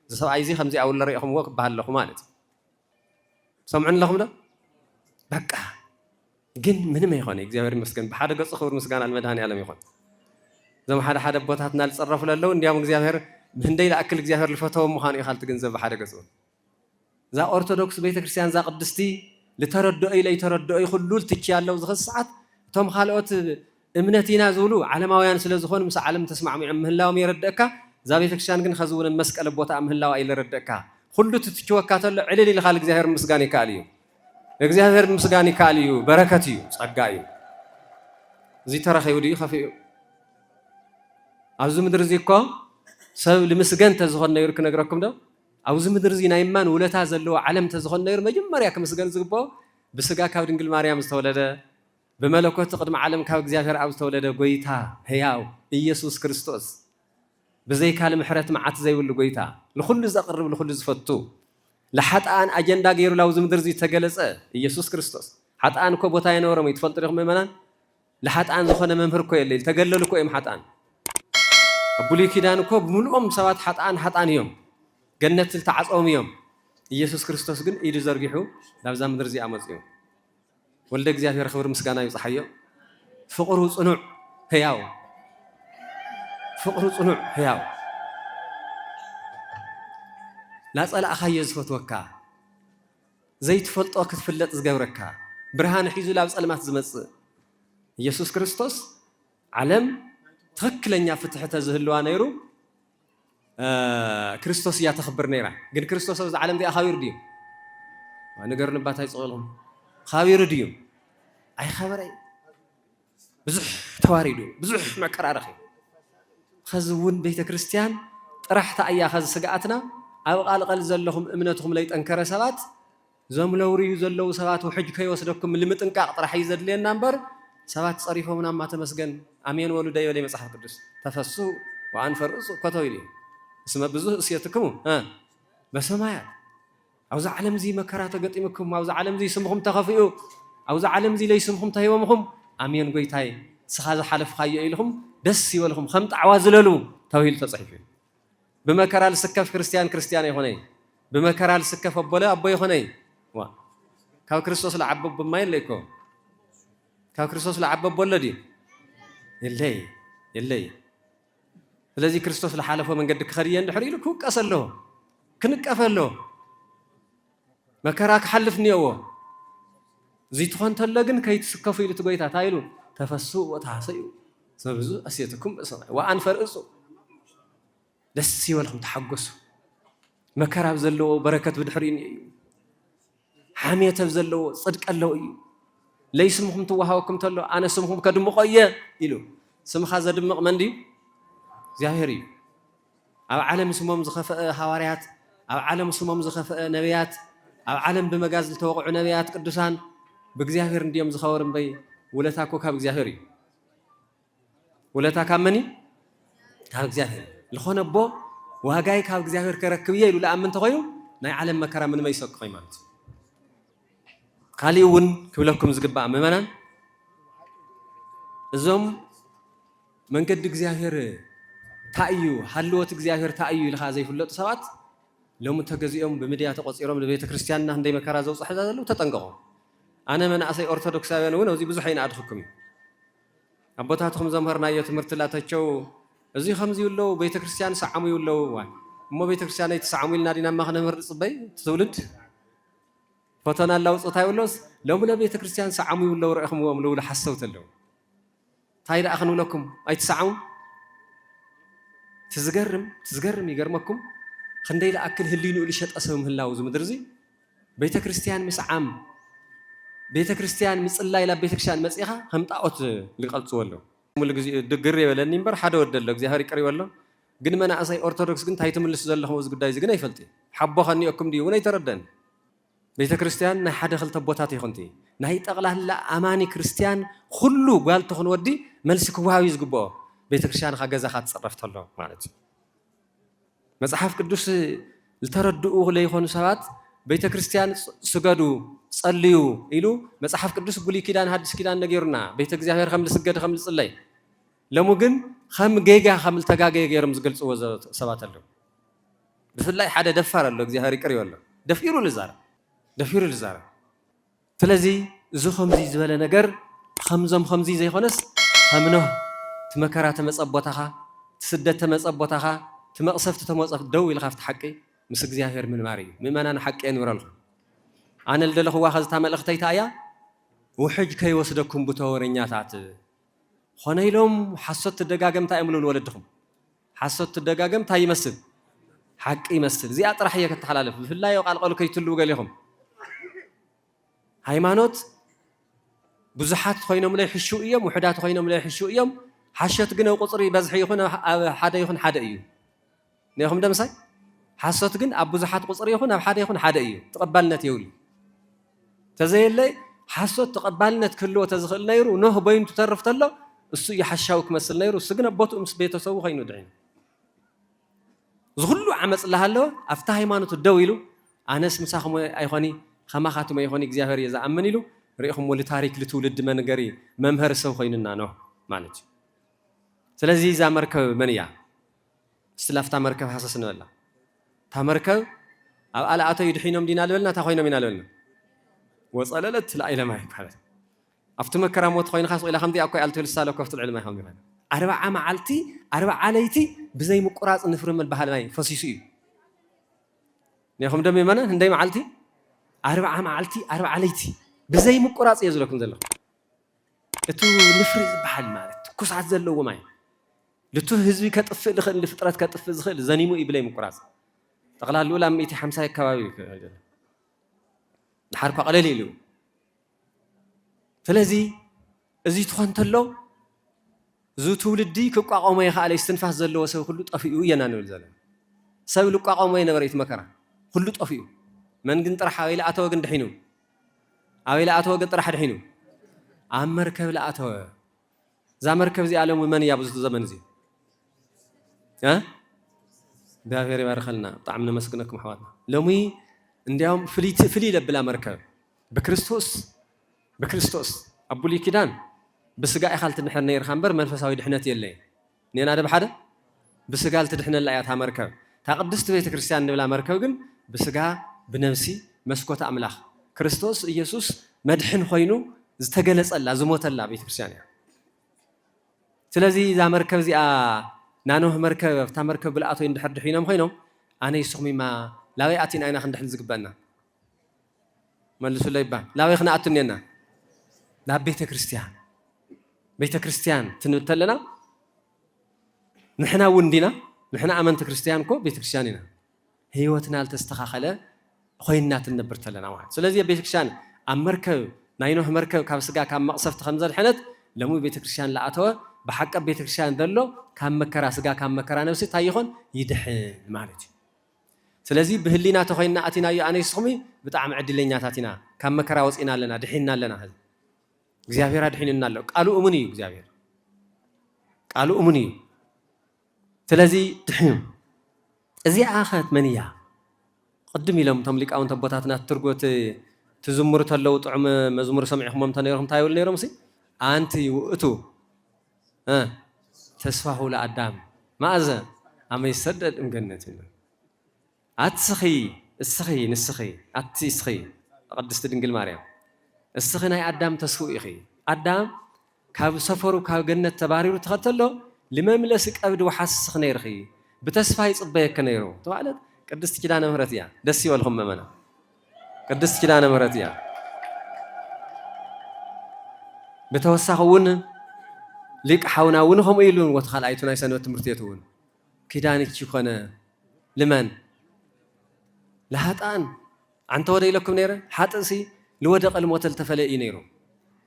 زسوا عايزي خمسة أول رأيهم وقت بهالله مالت سمعنا لهم ده بقى جن من ما يخوني إجزاء مسكين بحدا قصة خبر مسكين على المدهني على ما يخون زم حدا بوتات نال تصرف للون ديام إجزاء من ديل أكل إجزاء الفتوى مخاني خالت جنزب بحدا قصة ذا أرثوذكس بيت كريستيان ذا قدستي لتردو أي لا يتردو أي خلول تجاه الله وزخ الساعات توم خالوت امنتينا زولو على ما ويان سلازخون مس عالم تسمع من الله ويردك زابي فكشان كن خزون مسكل بوتا من الله اي لردك كله تتوكاتل علل لخالق እግዚአብሔር ምስጋና ይካልዩ እግዚአብሔር ምስጋና ይካልዩ በረከትዩ ጸጋዩ እዚ ተረኸዩ ዲ خفيو አብዙ ምድር ዚኮ ሰብ ለምስገን ተዝኾን ነይር ክነግረኩም ዶ አብዙ ምድር ዚ ናይማን ወለታ ዘለው ዓለም ተዝኾን ነይር መጀመሪያ ከምስገን ዝግቦ በስጋ ካብ ድንግል ማርያም ዝተወለደ بملكوت قدم عالم كاب እግዚአብሔር أب تولد قويتا هياو إيسوس كريستوس بزي كلام حرت معت زي ولا قويتا لكل زقرب لكل زفتو لحتى أن أجندة غير لو زمدر زي تجلس إيسوس كريستوس حتى أن كوبوتاي نورم يتفلت رقم منا لحتى أن زخنا ممهر كويل تجلل كويم حتى أن أبولي كدان كوب ملؤم سوات حتى أن يوم جنة التعصم يوم إيسوس كريستوس جن يدزر جحو لو زمدر زي أمز يوم ولد እግዚአብሔር خبر مسكانا يصحيه فقره صنوع هياو فقره صنوع هياو لا صلا اخي زفتوكا زي تفلطو كتفلط زغبركا برهان حيزو لا صلمات زمص ኢየሱስ ክርስቶስ ዓለም ትክክለኛ ፍትሕተ ዝህልዋ ነይሩ ክርስቶስ ያተخبر ነይራ ግን ክርስቶስ ኣብ ዓለም ዲ ኣኻቢር ዲዩ ነገር ንባት ኣይጽቕልኩም خابير ديوم أي خبري بزح تواريدو بزح مكرارخي خزون بيت كريستيان راح تأيا خز سقعتنا أو قال زلهم إمنتهم ليت أنكر سبات زملوري زلوا سبات وحج كي وصلكم اللي متنقع راح يزد لي النمبر سبات صريفهم نعم ما تمسجن أمين ولدي ولي مسح القدس تفسوا وعن فرقوا كتويلي اسمه بزح سياتكم بس ما يعني أوز عالم زي مكرات قطيمكم أوز عالم زي سمهم تخفيو أوز عالم زي ليسمهم تهيومهم أمين قويتاي سخاز حلف خايا إلهم دس يولهم خمت عوازللو توهيل تصحيفين بمكرال سكف كريستيان يهوني بمكرال سكف أبولا أبو يهوني وا كاو كريستوس لعبب بما يليكو كاو كريستوس لعبب بولدي يلي الذي كريستوس لحالفه من قدك خريان دحريلو كوك أصله كنك أفله مكراك حلفني هو زي تخون تلقن كي تسكفوا إلى تقويتها تايلون تفسوا وتحسيوا سبزوا أسيتكم بصنع وأن فرقصوا دسي ولهم تحقصوا مكرا بزلوا بركة بدحرين حامية بزلوا صدق الله ليس مهم توهاوكم تلو أنا سمهم كدم قيا إلو سمخ هذا دم من دي ظاهري ኣብ ዓለም ስሞም ዝኸፈአ ሃዋርያት ኣብ ዓለም ስሞም ዝኸፈአ ነቢያት ኣብ ዓለም ብመጋዝ ዝተወቕዑ ነቢያት ቅዱሳን ብእግዚአብሔር እንዲዮም ዝኸበሩ እምበይ ውለታ እኮ ካብ እግዚአብሔር እዩ ውለታ ካብ መን እዩ ካብ እግዚአብሔር ዝኾነ እቦ ዋጋይ ካብ እግዚአብሔር ከረክብ እየ ኢሉ ለኣምን ተኾይኑ ናይ ዓለም መከራ ምንመይ ይሰቅኸይ ማለት እዩ ካሊእ እውን ክብለኩም ዝግባእ ምእመናን እዞም መንገዲ እግዚአብሔር ታእዩ ሃልወት እግዚአብሔር ታእዩ ኢልኻ ዘይፍለጡ ሰባት ሎሚ ተገዚኦም ብሚድያ ተቆፂሮም ንቤተ ክርስቲያንና ክንደይ መከራ ዘውፅሑ ዘለዉ ተጠንቀቑ ኣነ መናእሰይ ኦርቶዶክሳውያን እውን ኣብዚ ብዙሕ ይንኣድኽኩም እዩ ኣቦታትኩም ዘምህርናዮ ትምህርቲ ላተቸው እዚ ከምዚ ይብለው ቤተ ክርስቲያን ሰዓሙ ይብለው እሞ ቤተ ክርስቲያን ኣይትሰዓሙ ኢልና ዲናማ ክነምህር ፅበይ ትውልድ ፈተና ላውፅታ ይብሎስ ሎሚ ለቤተ ክርስቲያን ሰዓሙ ይብለው ርኢኹምዎም ልብሉ ሓሰብት ኣለዉ እንታይ ደኣ ክንብለኩም ኣይትሰዓሙ ትዝገርም ይገርመኩም ክንደይ ለኣክል ህሊንኡ ልሸጠ ሰብ ምህላው እዚ ምድሪ እዚ ቤተ ክርስቲያን ምስዓም ቤተ ክርስቲያን ምፅላይ ላ ቤተ ክርስቲያን መፂኻ ከም ጣዖት ዝቐልፅዎ ኣለዉ ሙሉ ግዜ ድግር የበለኒ እምበር ሓደ ወዲ ኣሎ እግዚኣብሔር ይቅር ይበሎ ግን መናእሰይ ኦርቶዶክስ ግን እንታይ ትምልሱ ዘለኹም እዚ ጉዳይ እዚ ግን ኣይፈልጥ ሓቦ ከኒአኩም ድዩ እውን ኣይተረድአን ቤተ ክርስቲያን ናይ ሓደ ክልተ ቦታት ይኹንቲ ናይ ጠቕላላ ኣማኒ ክርስቲያን ኩሉ ጓል ትኹን ወዲ መልሲ ክወሃብ እዩ ዝግብኦ ቤተ ክርስቲያን ገዛኻ ትፅረፍ ተሎ ማለት እዩ መጽሓፍ ቅዱስ ዝተረድኡ ለይኾኑ ሰባት ቤተ ክርስቲያን ስገዱ ጸልዩ ኢሉ መጽሓፍ ቅዱስ ብሉይ ኪዳን ሐዲስ ኪዳን ነገሩና ቤተ እግዚአብሔር ከም ልስገድ ከም ልጽለይ ለሙ ግን ከም ጌጋ ከም ልተጋገየ ገይሮም ዝገልጽዎ ሰባት ኣለዉ ብፍላይ ሓደ ደፋር ኣሎ እግዚአብሔር ይቅር ይበሎ ደፊሩ ልዛረብ ስለዚ እዚ ከምዚ ዝበለ ነገር ከምዞም ከምዚ ዘይኾነስ ከምኖ ትመከራ ተመጸቦታኻ ትስደት ተመጸቦታኻ ትመቕሰፍቲ ተመጸፍ ደው ኢልኻ ፍቲ ሓቂ ምስ እግዚአብሔር ምንባር እዩ ምእመናን ሓቂ ንብረልኹ ኣነ ልደለኽዋ ኸዝታ መልእኽተይታ እያ ውሕጅ ከይወስደኩም ብተወረኛታት ኾነ ኢሎም ሓሶት ትደጋገምታ እዮም ልብል ወለድኹም ሓሶት ትደጋገምታ ይመስል ሓቂ ይመስል እዚኣ ጥራሕ እየ ከተሓላለፍ ብፍላይ ቃልቀሉ ከይትልው ገሊኹም ሃይማኖት ብዙሓት ኮይኖም ላይ ሕሹ እዮም ውሕዳት ኮይኖም ላይ ሕሹ እዮም ሓሸት ግን ኣብ ቁፅሪ በዝሒ ይኹን ሓደ ይኹን ሓደ እዩ ነይኹም ደምሳይ ሓሶት ግን ኣብ ብዙሓት ቁፅሪ ይኹን ኣብ ሓደ ይኹን ሓደ እዩ ተቐባልነት የብሉ ተዘየለይ ሓሶት ተቐባልነት ክህልዎ ተዝኽእል ነይሩ ኖህ በይኑ ትተርፍ ተሎ እሱ እዩ ሓሻዊ ክመስል ነይሩ እሱ ግን ኣቦትኡ ምስ ቤተሰቡ ኮይኑ ድዒኑ ዝኩሉ ዓመፅ ዝሃለወ ኣብታ ሃይማኖት ደው ኢሉ ኣነስ ምሳኹም ኣይኾኒ ከማኻትሞ ኣይኾኒ እግዚኣብሔር እየ ዝኣምን ኢሉ ርኢኹም ልታሪክ ልትውልድ መንገሪ መምሃሪ ሰብ ኮይኑና ኖህ ማለት እዩ ስለዚ እዛ መርከብ መን እያ እስላፍታ መርከብ ሓሰስ ንበላ እታ መርከብ ኣብ ኣልኣተዩ ድሒኖም ዲና ልበልና እታ ኮይኖም ኢና ልበልና ወፀለለት ለኣይለማ ይባለት ኣብቲ መከራ ሞት ኮይንካ ስኢላ ከምዚ እኳ ኣልተ ልሳለ ኮፍቲ ልዕልማ ይኸውን ይባል 40 መዓልቲ 40 ለይቲ ብዘይ ምቁራፅ ንፍርመል ባህል ማይ ፈሲሱ እዩ ነይኹም ደም የመናን እንደይ መዓልቲ 40 መዓልቲ 40 ለይቲ ብዘይ ምቁራፅ እየ ዝለኩም ዘለኹ እቲ ንፍሪ ዝበሃል ማለት ትኩሳት ዘለዎ ማይ ልቱ ህዝቢ ከጥፍእ ልኽእል ንፍጥረት ከጥፍእ ዝኽእል ዘኒሙ እዩ ብለይ ምቁራፅ ጠቕላሉ ላ 150 ከባቢ ድሓርኳ ቀለል ኢሉ ስለዚ እዚ ትኾን ተሎ እዚ ትውልዲ ክቋቋሞ ይኽኣለ እስትንፋስ ዘለዎ ሰብ ኩሉ ጠፊኡ እየና ንብል ዘለና ሰብ ልቋቋሞ ይነበረ እቲ መከራ ኩሉ ጠፊኡ መን ግን ጥራሕ ኣበይ ለኣተወ ግን ድሒኑ ኣበይ ለኣተወ ግን ጥራሕ ድሒኑ ኣብ መርከብ ለኣተወ እዛ መርከብ እዚኣ ሎሚ መን እያ ብዙ ዘመን እዚ እግዚአብሔር ይባርከልና ብጣዕሚ ነመስግነኩም ኣሕዋትና ሎሚ እንዲያውም ፍልይ ለብላ መርከብ ብክርስቶስ ኣብ ብሉይ ኪዳን ብስጋ ኢኻ ልትድሕር ነይርካ እምበር መንፈሳዊ ድሕነት የለይ ኔና ደ ብሓደ ብስጋ ልትድሕነላ እያ እታ መርከብ እታ ቅድስቲ ቤተ ክርስቲያን ንብላ መርከብ ግን ብስጋ ብነብሲ መስኮት ኣምላኽ ክርስቶስ ኢየሱስ መድሕን ኮይኑ ዝተገለጸላ ዝሞተላ ቤተ ክርስቲያን እያ ስለዚ እዛ መርከብ እዚኣ ናኖህ መርከብ ኣብታ መርከብ ብልኣተይ እንድሕር ድሒኖም ኮይኖም ኣነ ይስኹም ኢማ ላበይ ኣቲና ኢና ክንድሕን ዝግበአና መልሱለ ይባል ላበይ ክነኣቱ እኒአና ናብ ቤተ ክርስቲያን ትንብል ተለና ንሕና እውን ዲና ንሕና ኣመንቲ ክርስቲያን እኮ ቤተ ክርስቲያን ኢና ህይወትና ልተስተኻኸለ ኮይንና ትነብር ተለና ማለት ስለዚ ቤተ ክርስቲያን ኣብ መርከብ ናይ ኖህ መርከብ ካብ ስጋ ካብ መቕሰፍቲ ከም ዘድሕነት ሎሚ ቤተ ክርስቲያን ለኣተወ بحق بيت كريستيان دلو كم مكرا سجا كم مكرا نفسي تايخون يدحن مالك سلازي بهلينا تخينا أتينا يا أنا يسخمي بتعم عدلنا تاتينا كم مكرا وسئنا لنا دحينا لنا هذا እግዚአብሔር አድህንና አለው ቃሉ እሙን እዩ እግዚአብሔር ቃሉ እሙን እዩ ስለዚህ እዚ አኸት መንያ ቅድም ኢሎም ቶም ሊቃውንት አቦታትና ትርጎት ትዝምሩ ተለው ጥዑም መዝሙር ሰምዕኹም ተነይሮም ታይብል ነይሮም ሲ አንቲ ውእቱ ተስፋሁ ለአዳም ማእዘ አመ ይሰደድ እምገነት አትስኺ እስኺ ንስኺ አቲ እስኺ ቅድስት ድንግል ማርያም እስኺ ናይ አዳም ተስፉ ኢኺ አዳም ካብ ሰፈሩ ካብ ገነት ተባሪሩ ተኸተሎ لمملس قبد وحسخ نيرخي بتسفاي صبيك نيرو توالت قدست كدانه مهرتيا دسي والهم منا قدست كدانه مهرتيا بتوسخون ليق حاونا ونهم يلون وتخال ايتنا يسنو تمرتيتون كدانك شكونه لمن لهاتان انت ودي لكم نيره حاطسي لودق الموتل تفلئي نيرو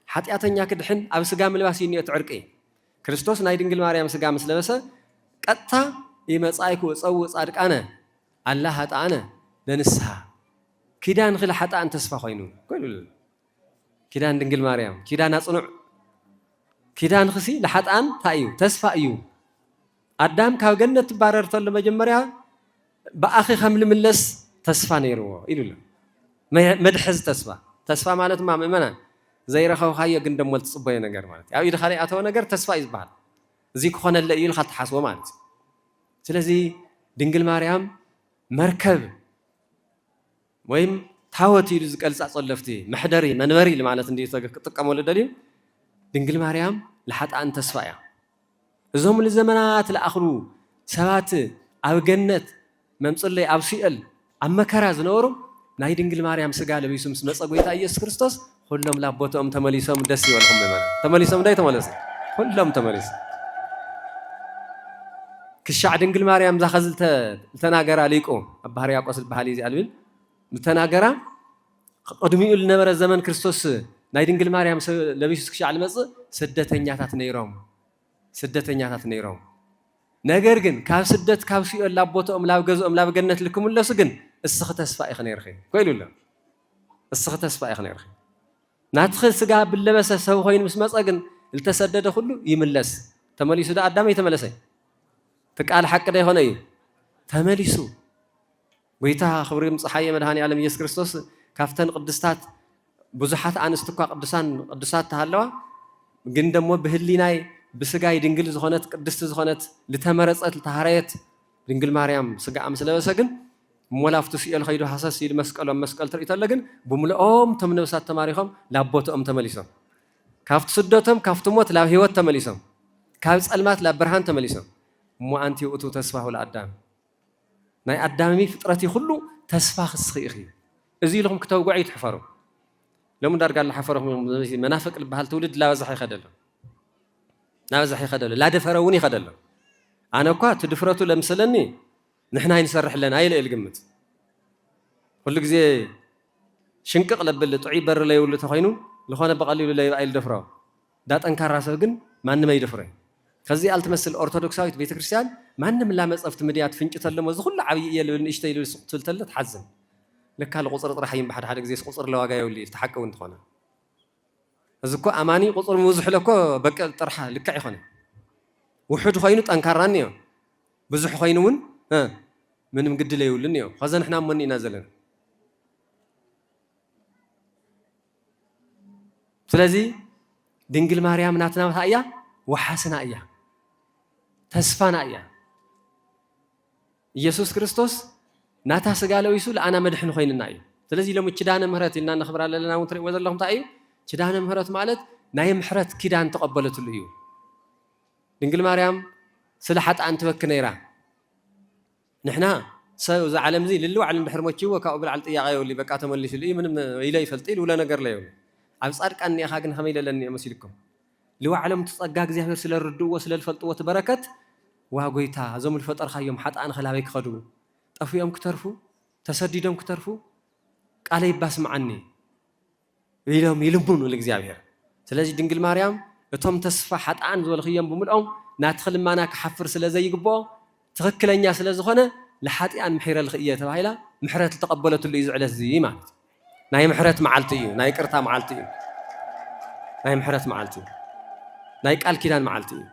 حطياتنيا كدحن اب سغا ملباسي ني تعرقي ክርስቶስ ናይ ድንግል ማርያም ስጋ መስለበሰ ቀጥታ ይመጻይኩ ጸው ጻድቃነ አላህ ሀጣነ ለንስሐ ኪዳን ክለ ሀጣን ተስፋ ኮይኑ ቆይሉ ኪዳን ድንግል ማርያም ኪዳን አጽኑዕ ኪዳን ክሲ ለሀጣን ታዩ ተስፋ እዩ አዳም ካብ ገነት ባረርተለ መጀመሪያ በአኺ ከምልምለስ ተስፋ ነይርዎ ኢሉላ መድሕዝ ተስፋ ማለት ማመና ዘይረኸው ኻየ ግን ደሞ ልጽበየ ነገር ማለት ያው ኢድ ኻሊ አተው ነገር ተስፋ ይዝባል እዚ ኮነለ ኢል ኻል ተሐስቦ ማለት ስለዚ ድንግል ማርያም መርከብ ወይም ታወት ይሉ ዝቀልጻ ጸለፍቲ መሕደሪ መንበሪ ማለት እንዴ ተጥቀመሉ ደሊል ድንግል ማርያም ለሐጣን ተስፋ ያ እዞም ለዘመናት ለአኽሩ ሰባት ኣብ ገነት መምጽለይ ኣብ ሲእል ኣብ መከራ ዝነበሩ ናይ ድንግል ማርያም ስጋ ለቢሱም መጸ ጎይታ ኢየሱስ ክርስቶስ ሁሉም ላቦቶም ተመሊሶም ደስ ይወልኩም ማለት ተመሊሶም ዳይ ተመለሰ ሁሉም ተመሊሶ ክሻዕ ድንግል ማርያም ዛኸዝልተ ተናገራ ሊቆ አባህሪያ ቆስል ባህሊ ይልብል ተናገራ ቀድሚኡ ለነበረ ዘመን ክርስቶስ ናይ ድንግል ማርያም ለቢሱስ ክሻዕ ለመጽ ስደተኛታት ነይሮም ነገር ግን ካብ ስደት ካብ ሲኦል ላቦቶም ላብ ገዝኦም ላብ ገነት ልክምለሱ ግን እስኺ ተስፋ ኢኽ ነይርኺ ኮይሉላ እስኺ ተስፋ ኢኽ ነይርኺ ናትኸ ስጋ ብለበሰ ሰብ ኮይኑ ምስ መጸግን ልተሰደደ ሁሉ ይምለስ ተመሊሱ ዳ አዳም ይተመለሰ ተቃል ሐቅ ዳ ይሆነ እዩ ተመሊሱ ጎይታ ክብሪ ምጽሓየ መድኃኒ ዓለም ኢየሱስ ክርስቶስ ካፍተን ቅድስታት ብዙሓት አንስት እኳ ቅዱሳት ተሃለዋ ግን ደሞ በህሊናይ በስጋይ ድንግል ዝኾነት ቅድስት ዝኾነት ለተመረጸት ለተሃረየት ድንግል ማርያም ስጋ አምስለበሰ ግን ሞላፍቱ ሲል ኸይዱ ሐሰስ ይል መስቀል ትርኢተለ ግን በሙሉኦም ተምነብሳት ተማሪኾም ላቦቶም ተመሊሶም ካፍቱ ስደቶም ካፍቱ ሞት ላብ ህይወት ተመሊሶም ካብ ጸልማት ላብ ብርሃን ተመሊሶም እሞ አንቲ ውእቱ ተስፋሁ ለአዳም ናይ አዳሚ ፍጥረቲ ሁሉ ተስፋ ክስኺ ኢኺ እዚ ኢልኩም ክተውጉዕ ይትሕፈሩ ለምን ዳርጋ ለሐፈረኩም መናፍቅ ልበሃል ትውልድ ላበዛሕ ይኸደሎ ላደፈረውን ይኸደሎ አነ እኳ ትድፍረቱ ለምሰለኒ ንሕና ይንሰርሕ ለና አይለ الግምት ሁሉ ጊዜ ሽንቅቅ ለብል ጥዑይ በር ላይ ውሉ ተኾይኑ ለኾነ በቀሊሉ ላይ አይል ደፍራው ዳ ጠንካራ ሰብ ግን ማንንም አይደፍረይ ከዚህ አልተመስል ኦርቶዶክሳዊት ቤተክርስቲያን ማንንም ላመጸፍት ምድያት ፍንጭተለሞ ዝኹሉ ዓብይ የለብን እሽተይ ልብስ ትልተለት ሐዘን ለካ ለቁጥር ጥራሕይም በሓደ ጊዜ ቁጥር ለዋጋ ይውል ተሐቀው እንትኾነ እዝኮ አማኒ ቁጥር ሙዝሕ ለኮ በቀል ጥርሓ ልካ ይኾነ ውሑድ ኾይኑ ጠንካራን እዩ ብዙሕ ኾይኑውን ምንም ግድለ ይውልን እዩ ኸዘን እሕና ሞኒና ዘለና ስለዚ ድንግል ማርያም ናትና እያ ወሐስና እያ ተስፋና እያ ኢየሱስ ክርስቶስ ናታ ስጋ ለቢሱ ለአና መድሕን ኾይንና እዩ ስለዚ ሎሚ ኪዳነ ምህረት ኢልና ነኽብር ኣለና እውን ትሪእዎ ዘለኹም እንታይ እዩ ኪዳነ ምህረት ማለት ናይ ምሕረት ኪዳን ተቐበለትሉ እዩ ድንግል ማርያም ስለ ሓጥኣን ትበክይ ነይራ ንሕና ሰብ ዛ ዓለም እዚ ልልዋዕል እንድሕር ሞችዎ ካብኡ ብልዓል ጥያቐ የብሉ በቃ ተመሊሱሉ እዩ ምንም ኢለ ይፈልጥ ኢሉ ውለ ነገር ለየብሉ ኣብ ጻድቃን ኒኢኻ ግን ከመይ ኢለለኒ እየ መሲልኩም ልዋዕሎም ትጸጋ እግዚአብሔር ስለርድእዎ ስለልፈልጥዎ ትበረከት ዋ ጎይታ እዞም ልፈጠርካዮም ሓጥኣን ኸላበይ ክኸዱ ጠፊኦም ክተርፉ ተሰዲዶም ክተርፉ ቃለ ይባስምዓኒ ኢሎም ይልሙኑ ለእግዚአብሔር ስለዚ ድንግል ማርያም እቶም ተስፋ ሓጣን ዝበልኽዮም ብምልኦም ናትኽል ማና ክሓፍር ስለ ዘይግብኦ ትኽክለኛ ስለ ዝኾነ ለሓጢኣን ምሕረ ልኽእየ ተባሂላ ምሕረት ዝተቐበለትሉ እዩ ዝዕለት እዚ ማለት ናይ ምሕረት መዓልቲ እዩ ናይ ቅርታ መዓልቲ እዩ ናይ ምሕረት መዓልቲ እዩ ናይ ቃል ኪዳን መዓልቲ እዩ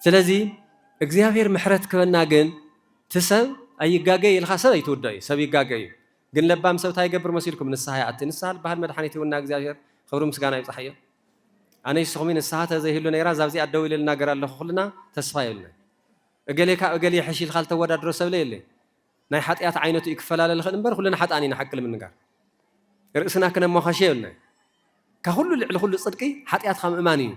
ስለዚ እግዚአብሔር ምሕረት ክበና ግን ትሰብ ኣይጋገይ ኢልኻ ሰብ ኣይትውድኦ እዩ ሰብ ይጋገይ እዩ ግን ለባም ሰብ እንታይ ይገብር መሲልኩም ንስሓ ይኣቲ ንስሓ ዝበሃል መድሓኒት ይውና እግዚአብሔር ክብሪ ምስጋና ይብፃሕ እዮ ኣነ ይስኹም ንስሓ ተዘይህሉ ነይራ ዛብዚ ኣደው ኢለ ልናገር ኣለኹ ኩልና ተስፋ የብልና እገሌ ካብ እገሌ ሕሽ ኢልካ ልተወዳድሮ ሰብ ለየለ ናይ ሓጢኣት ዓይነቱ ይክፈላለ ልኽእል እምበር ኩልና ሓጣን ኢና ሓቂ ንምንጋር ርእስና ክነመኻሸ የብልና ካብ ኩሉ ልዕሊ ኩሉ ፅድቂ ሓጢኣትካ ምእማን እዩ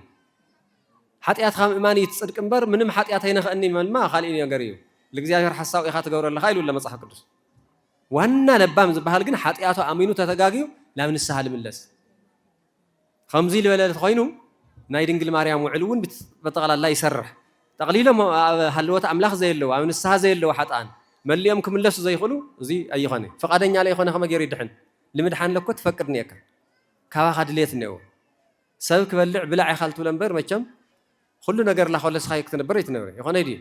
ሓጢኣትካ ምእማን እዩ ትፅድቂ እምበር ምንም ሓጢኣት ኣይነኽእኒ መልማ ካልእ ነገር እዩ ለእግዚአብሔር ሓሳብ ኢኻ ትገብረለኻ ኢሉ ለመፅሓፍ ቅዱስ ዋና ለባም ዝበሃል ግን ሓጢኣቱ ኣሚኑ ተተጋግዩ ናብ ንስሓ ልምለስ ከምዚ ልበለ ኮይኑ ናይ ድንግል ማርያም ውዕል እውን በጠቕላላ ይሰርሕ ጠቕሊሎም ሃልወት ኣምላኽ ዘየለዎ ኣብ ንስሓ ዘየለዎ ሓጣን መሊኦም ክምለሱ ዘይኽእሉ እዚ ኣይኾነ ፈቃደኛ ላይ ይኾነ ከመ ገይሩ ይድሕን ልምድሓን ለኮ ትፈቅድ እኒአካ ካባኻ ድሌት እኒአዎ ሰብ ክበልዕ ብላዕ ኢኻ ልትብሎ እምበር መቸም ኩሉ ነገር ላኸለስኻ ክትነብር ኣይትነብር ይኾነ ድዩ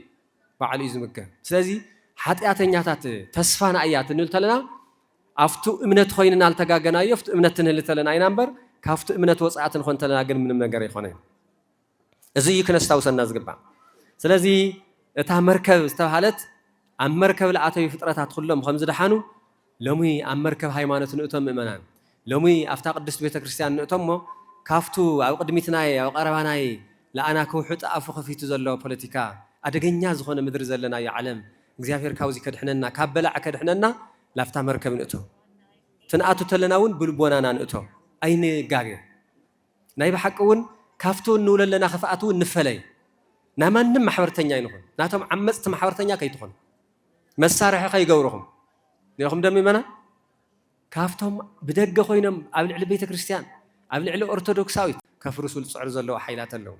ባዕሉ እዩ ዝምገብ ስለዚ ሓጢኣተኛታት ተስፋና እያ ትንብል ተለና ኣብቱ እምነት ኮይንና ልተጋገናዮ ኣብቱ እምነት ትንህል ተለና ኢና እምበር ካብቱ እምነት ወፃእት ንኾን ተለና ግን ምንም ነገር ኣይኮነን እዚ እዩ ክነስታውሰና ዝግባእ ስለዚ እታ መርከብ ዝተባሃለት ኣብ መርከብ ለኣተዩ ፍጥረታት ኩሎም ከም ዝደሓኑ ሎሚ ኣብ መርከብ ሃይማኖት ንእቶም ምእመናን ሎሚ ኣብታ ቅድስት ቤተ ክርስቲያን ንእቶም ሞ ካብቱ ኣብ ቅድሚትናይ ኣብ ቀረባናይ ለኣና ክውሕጥ ኣፉ ከፊቱ ዘሎ ፖለቲካ ኣደገኛ ዝኾነ ምድሪ ዘለናዮ ዓለም እግዚአብሔር ካብዚ ከድሕነና ካብ በላዕ ከድሕነና ላፍታ መርከብ ንእቶ ትንኣቱ ተለና እውን ብልቦናና ንእቶ ኣይንጋገ ናይ ብሓቂ እውን ካብቱ እንውለለና ክፍኣት እውን ንፈለይ ናይ ማንም ማሕበርተኛ ይንኹን ናቶም ዓመፅቲ ማሕበርተኛ ከይትኾን መሳርሒ ከይገብርኹም ንኹም ደሚመና ካብቶም ብደገ ኮይኖም ኣብ ልዕሊ ቤተ ክርስቲያን ኣብ ልዕሊ ኦርቶዶክሳዊት ከፍርሱ ዝፅዕሩ ዘለዎ ሓይላት ኣለዉ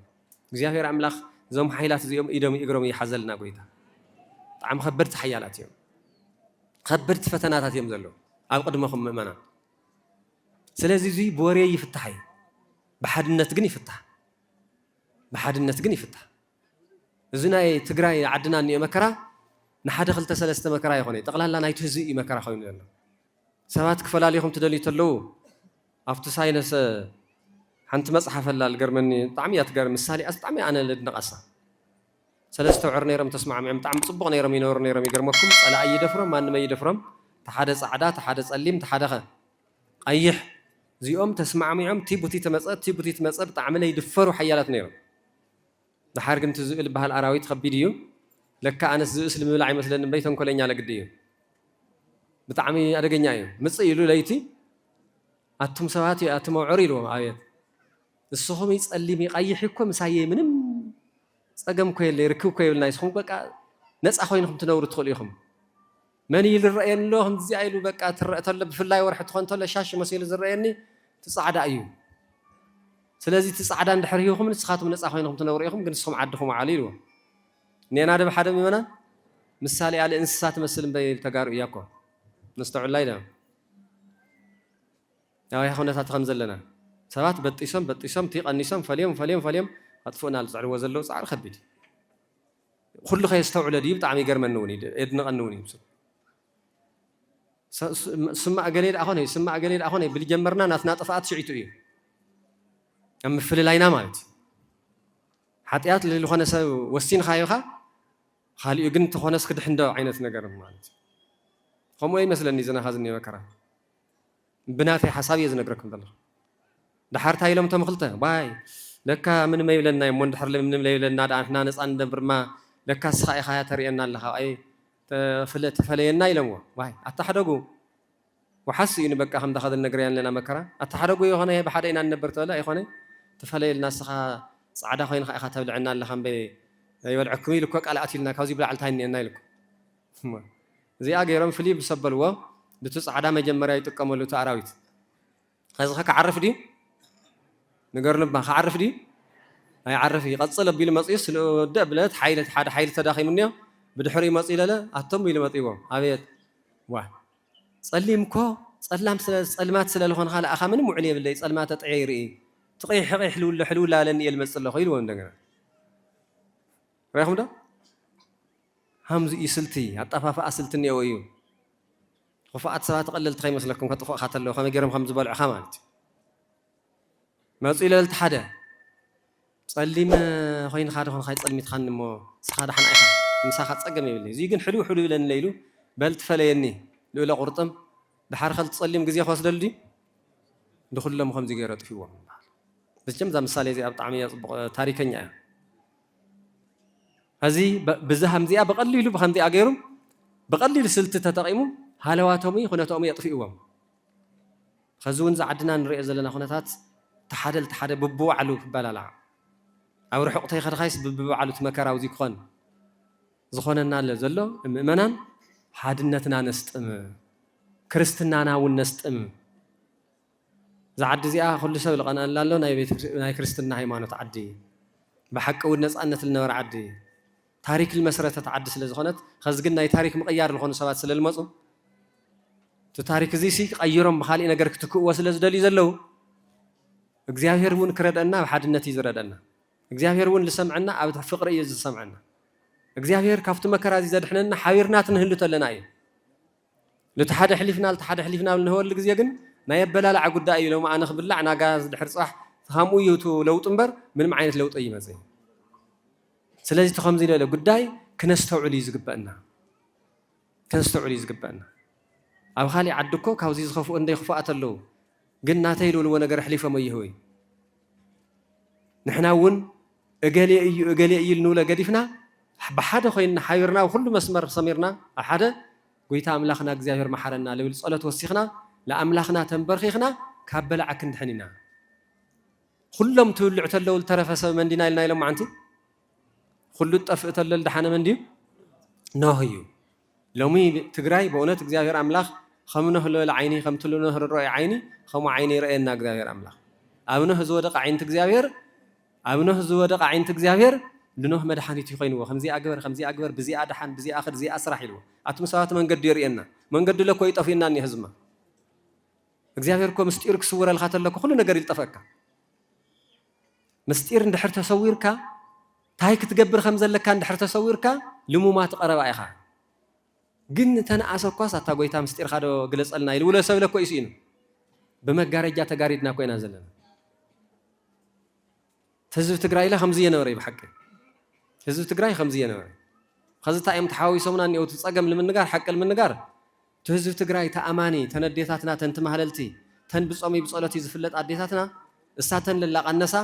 እግዚአብሔር ኣምላኽ እዞም ሓይላት እዚኦም ኢዶም እግሮም ይሓዘልና ጎይታ ብጣዕሚ ከበድቲ ሓያላት እዮም ከበድቲ ፈተናታት እዮም ዘለዉ ኣብ ቅድመኹም ምእመና ስለዚ እዚ ብወሬ ይፍታሕ እዩ ብሓድነት ግን ይፍታሕ ብሓድነት ግን ይፍታሕ እዚ ናይ ትግራይ ዓድና እኒኦ መከራ ንሓደ ክልተ ሰለስተ መከራ ይኾነ ጠቕላላ ናይቲ ህዝቢ እዩ መከራ ኮይኑ ዘሎ ሰባት ክፈላለዩኹም ትደልዩ ተለዉ ኣብቲ ሳይነስ ሓንቲ መፅሓፍ ኣላ ልገርመኒ ብጣዕሚ እያ ትገርም ምሳሌ ብጣዕሚ ኣነ ልድነቐሳ ሰለስተ ውዕር ነይሮም ተስማዕሚዖም ብጣዕሚ ፅቡቕ ነይሮም ይነብሩ ነይሮም ይገርመኩም ፀላእ ኣይደፍሮም ማንም ኣይደፍሮም ተሓደ ፃዕዳ ተሓደ ፀሊም ተሓደ ቀይሕ እዚኦም ተስማዕሚዖም ቲ ቡቲ ትመፀ ቲ ቡቲ ትመፀ ብጣዕሚ ለይድፈሩ ሓያላት ነይሮም ድሓር ግን ትዝብል በሃል ኣራዊት ከቢድ እዩ ለካ ኣነስ ዝእስ ልምብላዕ ይመስለኒ እምበይ ተንኮለኛ ለግዲ እዩ ብጣዕሚ ኣደገኛ እዩ ምፅእ ኢሉ ለይቲ ኣቱም ሰባት ኣቱም ኣውዕር ኢልዎም ኣብየት ንስኹም ይፀሊም ይቀይሕ እኮ ምሳየ ምንም ፀገም ኮ የለ ርክብ ኮ የብልና ንስኹም በቃ ነፃ ኮይንኩም ትነብሩ ትኽእሉ ኢኹም መን ኢሉ ዝረአየኒ ኣሎ ከምዚ ኢሉ በቃ ትረአ ተሎ ብፍላይ ወርሒ ትኾን ተሎ ሻሽ መሲሉ ዝረአየኒ ትፃዕዳ እዩ ስለዚ ትፃዕዳ እንድሕር ሂኹም ንስኻትኩም ነፃ ኮይንኩም ትነብሩ ኢኹም ግን ንስኹም ዓድኹም ዓሉ ኢልዎ ኔና ደ ብሓደ ምእመና ምሳሌ ያለ እንስሳ ትመስል እምበይ ተጋሩ እያ እኮ ነስተውዕላ ኢለ ያው ኩነታት ከም ዘለና ሰባት በጢሶም ቲቀኒሶም ፈልዮም ኣጥፎና ዝዕርዎ ዘለው ፃዕሪ ከቢድ ኩሉ ከየስተውዕለ ድዩ ብጣዕሚ ይገርመኒ እውን የድንቐኒ እውን እዩ ስማዕ ገሌ ዳ ኣኾነ ብል ጀመርና ናትና ጥፍኣት ሽዒቱ እዩ ኣብ ምፍልላይና ማለት እዩ ሓጢኣት ዝኾነ ሰብ ወሲንካዮ ኢኻ ካሊኡ ግን ተኾነስ ክድሕንዶ ዓይነት ነገር ማለት እዩ ከምኡ ይመስለኒ ዝናኻ ዝኒአ መከራ ብናተይ ሓሳብ እየ ዝነግረኩም ዘለኹ ድሓር እንታይ ኢሎም እቶም ክልተ ባይ ለካ ምንም ኣይብለና እሞ እንድሕር ምንም ዘይብለና ንሕና ነፃ እንደብርማ ለካ ስኻ ኢኻ ተርእየና ኣለኻ ኣይ ተፈለየና ኢሎምዎ ዋይ ኣተሓደጉ ወሓስ እዩ ንበቃ ከምዛ ኸ ዝነግረያ ኣለና መከራ ኣተሓደጉ የኾነ ብሓደ ኢና ንነብር ተበለ ኣይኮነ ተፈለየልና ስኻ ፃዕዳ ኮይንካ ኢኻ ተብልዐና ኣለኻ እምበይ ይበልዐኩም ኢሉ እኮ ቃል ኣትኢልና ካብዚ ብላዕልታ እኒአና ኢልኩም እዚኣ ገይሮም ፍልይ ብሰበልዎ ብቲ ፃዕዳ መጀመርያ ይጥቀመሉ እቲ ኣራዊት ከዚ ኸ ክዓርፍ ድዩ ንገርንባ ክዓርፍ ድዩ ኣይዓርፍ ይቐፅል ኣቢሉ መፅኡ ስለወድእ ብለት ሓደ ሓይሊ ተዳኺሙ እኒኦ ብድሕሪ መፅኡ ኢለለ ኣቶም ኢሉ መፂቦም ኣብየት ዋ ፀሊም ኮ ፀልማት ስለ ዝኾንካ ለኣኻ ምንም ውዕል የብለይ ፀልማት ተጥዐ ይርኢ تقيح حلو لا لن يلمس الله خيل وندنا رايحون ده همز يسلتي عطفا فاسلتني ويو خفات سبات قلل تخيم مسلكم كطفا خاتلو خم يجرم خمز بالع خمالت ما إلى التحدى صلي ما خاين خاطر خاين صلي متخن مو سخاد حن أيها مساخات صقم يبلي زيجن حلو لن ليلو بل تفليني لولا قرطم بحر خلت صلي مجزية خاص دلدي دخل لهم خمس جيرات في وهم بس جم ذا مثال زي أبطعمية تاريخية هذه بزهم زي بقليل بخندي أجيرهم بقليل سلت تتقيمهم هالواتهم خناتهم يطفئوهم خزون زعدنا نرئز لنا خناتات تحدل ببو علو بلالا أو رح أقطع خرخايس ببو علو تمكرا وزي كون زخوننا لزلو مؤمنان حادنتنا نستم كريستنا ناون نستم زعد زي كل شيء لقنا لالو ناي كريستنا هيمانوت عدي بحق ونصانت لنور عدي تاريخ المسرة تعد سلازخونت خزقنا تاريخ مقيار لخون سبات سلالمصو تاريخ زي سي قيرهم بخالي نجر كتكو وسلز دلي زلو እግዚአብሔር ውን ክረደና በሐድነት ይዝረደና እግዚአብሔር ውን ልሰምዕና ኣብ ፍቅሪ እዩ ዝሰምዕና እግዚአብሔር ካብቱ መከራ ዝዘድሕነና ሓቢርናት ንህልተለና እዩ ለተሓደ ሕሊፍና ንህወል ግዜ ግን ናይ ኣበላልዓ ጉዳይ እዩ ሎም ኣነ ክብላዕ ናጋ ዝድሕር ጻሕ ተኻምኡ ይውቱ ለውጥ እምበር ምንም ዓይነት ለውጥ ይመጽእ ስለዚ ተኸምዚ ለለ ጉዳይ ክነስተውዕል እዩ ዝግበአና ኣብ ኻሊ ዓድኮ ካብዚ ዝኸፍኡ እንደይ ክፉኣት ኣለዉ ግን ናተይ ልብልዎ ነገር ሕሊፎም ይህወይ ንሕና እውን እገሌ እዩ ንብለ ገዲፍና ብሓደ ኮይንና ሓቢርና ኩሉ መስመር ሰሚርና ኣብ ሓደ ጎይታ ኣምላኽና እግዚኣብሔር መሓረና ልብል ጸሎት ወሲኽና ለኣምላኽና ተንበርኺኽና ካብ በላዓ ክንድሕን ኢና ኩሎም ትብልዑ ተለዉ ዝተረፈ ሰብ መንዲና ኢልና ኢሎም ማዓንቲ ኩሉ ጠፍእ ተለል ድሓነ መንዲ ኖህ እዩ ሎሚ ትግራይ በእውነት እግዚኣብሔር ኣምላኽ خمنه له عيني خمتلونه الرؤية عيني خم عيني رأينا جزاير أملاك أبنه زودق عين تجزاير أبنه زودق عين تجزاير لنه مدحني تخين وخمزي أكبر بزي أدحن بزي آخر زي أسرح له أتمسات من قد يرينا من قد له كويت أفينا أني هزمه جزاير كم مستيرك صور الخاتل لك كل نجار يلتفك مستير ندحر تصويرك تايك تجبر خمزة لك كان ندحر تصويرك لمو ما تقرب أيها ግን ተናአሰኳ ሳታጎይታ ምስጢር ካዶ ግለጸልና ይል ወለ ሰብ ለኮ ይሲን በመጋረጃ ተጋሪድና ኮይና ዘለና ህዝብ ትግራይ ላ ከምዚ የነበረ ይብሐቅ ህዝብ ትግራይ ከምዚ የነበረ ከዝታ እም ተሓዊሶምና ነው ተጸገም ለምንጋር ሐቅ ለምንጋር ህዝብ ትግራይ ተአማኒ ተነዴታትና ተንት ማህለልቲ ተን ብጾም ይብጸሎት ይዝፍለጥ አዴታትና እሳተን ለላቀነሳ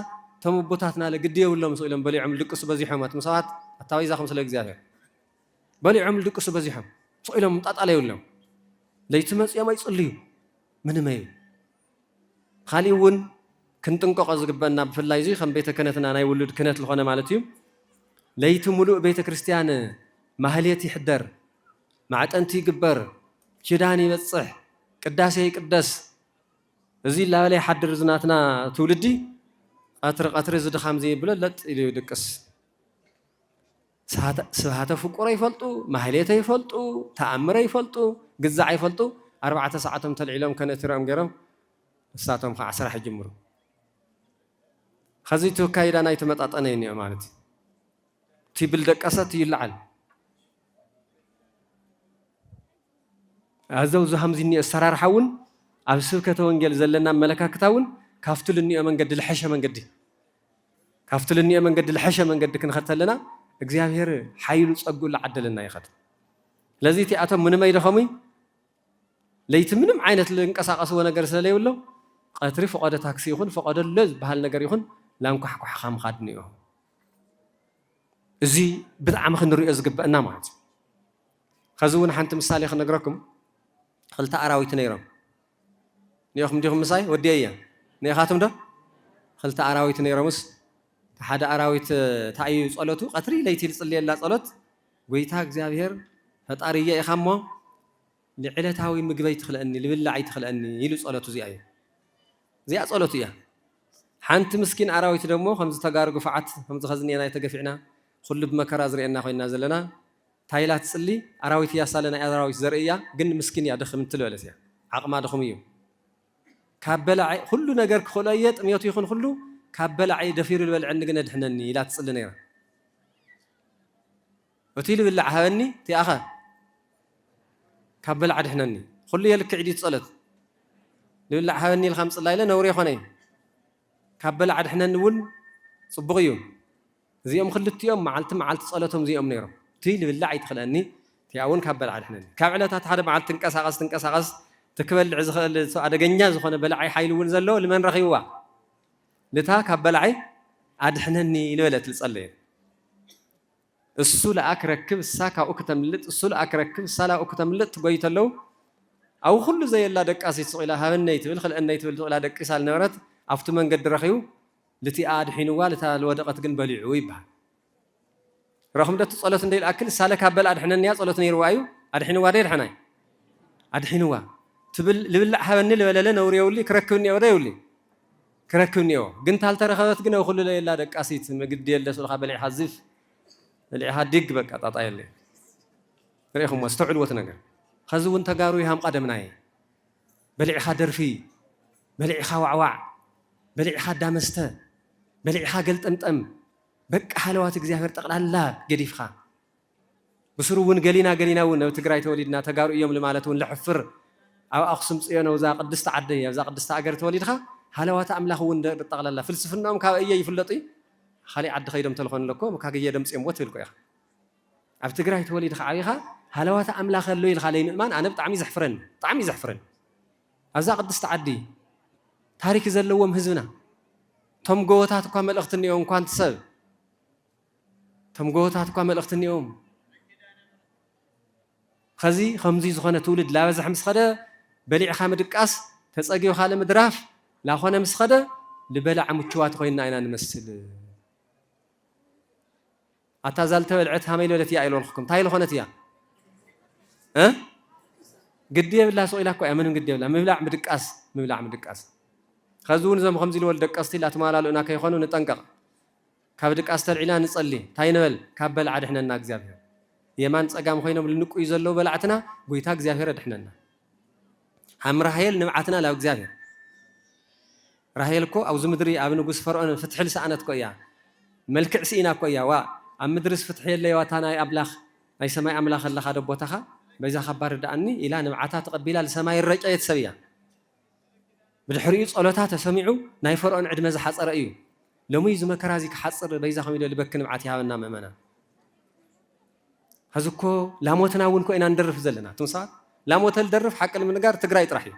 ተምቦታትና ለግዲው ሎም ሰለም በሊዑም ልቅሱ በዚህማት መሳዋት አታዊዛ ከም ስለ እግዚአብሔር በሊዑም ልቅሱ በዚህም صقيلهم مطاطا يولم ليتمص يما يصليو من ما يو خاليون كنطنقق زغبنا بفلاي زي خم بيت كنتنا ناي ولد كنت لخونه معناتيو ليت ملوء بيت كريستيان ماهليت يحدر معطنتي يغبر كدان يبصح قداسه يقدس ازي لا لا يحدر زناتنا تولدي قطر زد خمزي بللت يدقس سهاته فقره يفلطو ماهليته يفلطو تأمره يفلطو جزع يفلطو 4 ساعاتهم تلعلهم كانت رام جرم ساعتهم 10 حجمرو خزيتو كايدانا يتمطاطنه يني معناتي تيبل دقسات يلعل ازو زحمزني اسرارحون اب سبكته وانجيل زلنا ملكاكتاون كافتلني منقد الحشه منقدي كافتلني منقد الحشه منقد كنختلنا እግዚአብሔር ኃይሉ ጸጉ ለዓደለና ይኸድ ለዚህቲ አተም ምንም አይደኸሙ ለይት ምንም አይነት ለንቀሳቀስ ወነገር ስለሌለው ቀትሪ ፈቀደ ታክሲ ይሁን ፈቀደ ለዝ ባህል ነገር ይሁን ላንኳሕኳሕ ኻም ኻድኒ እዩ እዚ ብጣዕሚ ክንሪኦ ዝግበአና ማለት ከዝውን ሓንቲ ምሳሌ ክነግረኩም ክልተ ኣራዊት ነይሮም ንይኹም ዲኹም ምሳይ ወዲያ ንይኻትም ዶ ክልተ ኣራዊት ነይሮምስ ሓደ ኣራዊት ታዩ ጸሎቱ ቀትሪ ለይቲ ልጽልየላ ጸሎት ጎይታ እግዚአብሔር ፈጣሪየ ኢኻሞ ለዕለታዊ ምግበይ ትኽለአኒ ልብላዓይ ትኽለአኒ ይሉ ጸሎቱ እዚኣ ጸሎቱ እያ ሓንቲ ምስኪን ኣራዊት ደሞ ከምዚ ተጋርጉ ፈዓት ከምዚ ኸዝኒና የተገፊዕና ኩሉ ብመከራ ዝርአና ኮይና ዘለና ታይላት ጽሊ ኣራዊት ያሳለና ኣራዊት ዘርእያ ግን ምስኪን ያ ደኽም ትልበለስ እያ ዓቕማ ደኽም እዩ كابلعي كل نجار خلايات ميت يخون كله كابلعي دفير البلع عندنا دحنني لا تصل نيرة وتيلي بالله هاني تي أخا كابلع دحنني خلي لك عدي تصلت بالله هاني الخمس الليلة نوري خنين كابلع دحنني ون صبغيهم زيهم خلت يوم معلت صلاتهم زيهم نيرة تيلي بالله يدخلني تي أون كابلع دحنني كابلتها تحد معلت تنكسغس تكبل عز أدجنيا زخنا بلعي حيلون زلوا لمن رخيوا لتها كبلعي أدحنني لولة الصلاة السولة أكركب الساكا أكتملت السولة أكركب السالة أكتملت بيت له أو كل زي الله دك أسيس إلى هذا النيت بالخل النيت ولا دك إسال نورت عفتو من قد رخيو لتي أدحنوا لتها الودقة جن بلعوي بها رغم ده تصلت نديل أكل السالة كبل أدحنني صلت نيروايو أدحنوا دير حناي أدحنوا تبل لبلع حبني لولا نوري ولي كركوني ولا يولي كركوني قنت هل ترى خذت قنا وخلوا لي لا دك أسيت ما قد يلا سلخ بلع حزف بلع هديك بك أطاطاي لي ريخهم واستعلوا وتنقل خذوا وانت قاروا يهم قدمناي بلع خادر في بلع خواعواع بلع خادام استه بلع خاقلت أم بك حلوات እግዚአብሔር ጠቅላላ ገዲፍኻ بسرون قلينا ون وتقراي توليدنا تقاروا يوم لمالتون لحفر أو أقسم صيانة وزا قدست عدية وزا قدست أجر توليدها حلوات أملاخ ون الطغلة فلسفنا أم كأي يفلطي خلي عد خيدم تلخون لكم وكاجي يدم سيم وتفلكوا يا أب تقراي توليدها عيها حلوات أملاخ اللي الخلين المان أنا بطعمي زحفرن وزا قدست عدي تاريخ زلوهم هزنا تم جوتات كامل أختني يوم كانت سب تم جوتات كامل أختني يوم خزي خمزي زخانة تولد لا وزح مسخدة بلع خامد الكاس تسأجي وخالة مدراف لا خانة مسخدة لبلع متشوات خوينا أنا نمثل أتزال تولعت هاميل ولا تيا إلو الحكم تايل خانة تيا قديه بالله سؤالك وأمنهم قديه بالله مبلع مدكاس خزون زم خمزي الولد دكاس تلا تمالا لنا كي خانو نتنقر كابدك أستر علان نصلي تاينبل كابل عاد إحنا الناق زابير يمان صقام خوينا بالنقو يزلو بلعتنا قويتا እግዚአብሔር دحننا هم راهيل نبعتنا لا እግዚአብሔር راهيلكو او زمدري اب نغس فرعون فتح لسانت كويا ملكع سينا كويا وا ام مدرس فتح يله واتانا ابلاخ اي سماي املاخ الله خد بوتاخا بيزا خبر داني الى نبعتا تقبيلا لسماي الرجا يتسبيا بدحري صلوتا تسمعوا ناي فرعون عد مز حصر ايو لمي زمكرازي كحصر بيزا خميد لبك نبعت يانا ممنا هزكو لاموتنا ونكو إنا ندرف زلنا تنصار لاموت الدرف حق المنقار تقرأ يطرحي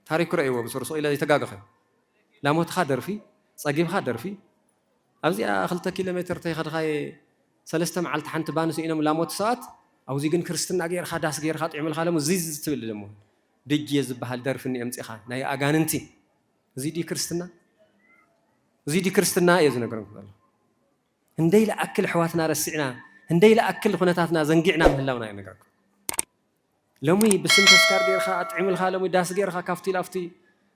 تاريخ رأيوه بسرسو إلا يتقاقخي لاموت خادر في صقيب خادر في أبزي أخلتا كيلومتر تيخد خاي سلستا معالت حانت بانسو إنا لاموت ساعت أو زيقن كرستنا غير خاداس غير خاط عمل خالمو زيز تبل لمو ديجي يزبها الدرف إني أمسي خان ناي أغاننتي زيدي كرستنا يزو نقرم هندي لأكل حواتنا رسعنا هندي لأكل خناتاتنا زنقعنا مهلاونا ينقرك لومي بسم تسكار غيرخا أطعمل خالمو داس غيرخا كافتي لافتي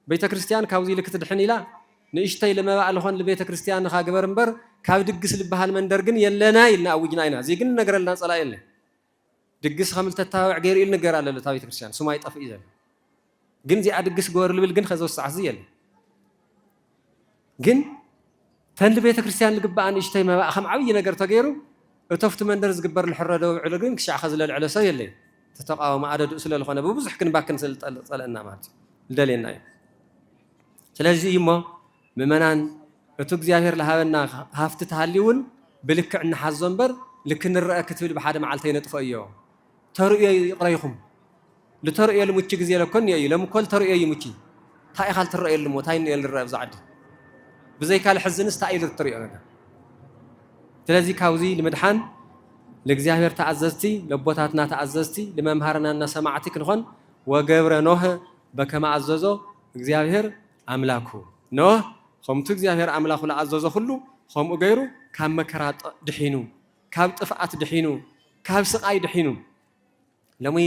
بيت كريستيان كاوزي لك تدحني لا نيشتي لما بقى لهون لبيت كريستيان خا غبر امبر كاو دغس لبحال مندر ግን የለና ይልና አውጅና አይና እዚ ግን ነገረልና ጸላ የለ ድግስ ከምል ተታውዕ ገይር ኢል ነገር አለ ለታ ቤተ ክርስቲያን ሱማይ ጠፍ ይዘል ግን ዚ አድግስ ጎር ልብል ግን ከዘው ሰዓት የለ ግን ተንድ ቤተ ክርስቲያን ልግባን እሽተይ መባ ከም ዓብይ ነገር ተገይሩ እተፍት መንደር ዝግበር ልሕረዶ ውዕል ግን ክሻ خزل العلسه የለ تتقاوم عدد أسئلة الخونة ببزح كن باكن سلطلنا مات الدليلنا ስለዚህ ይሞ መመናን እቱ እግዚአብሔር ለሃበና ሃፍት ተሃሊውን ብልክዕ ንሓዞንበር ልክን ረአ ክትብል በሓደ መዓልተ ይነጥፎ እዮ ተርእዮ ይቅረይኹም ለተርእዮ ልሙቺ ግዜ ለኮን እዩ ለምኮል ተርእዮ ይሙቺ ታይ ኻል ተርእዮ ልሞ ታይ ንልረአ ብዛዕዲ ብዘይ ካል ሕዝንስ ታይ ልትርእዮ ነገር ስለዚህ ካውዚ ለመድሓን ለእግዚአብሔር ተዓዘዝቲ ለቦታትና ተዓዘዝቲ ለመምሃርናና ሰማዕቲ ክንኾን ወገብረ ኖህ በከመ አዘዞ እግዚአብሔር አምላኩ ኖህ ከምቱ እግዚአብሔር አምላኩ ለአዘዞ ሁሉ ከምኡ ገይሩ ካብ መከራ ድሒኑ ካብ ጥፍኣት ድሒኑ ካብ ስቃይ ድሒኑ ለሚ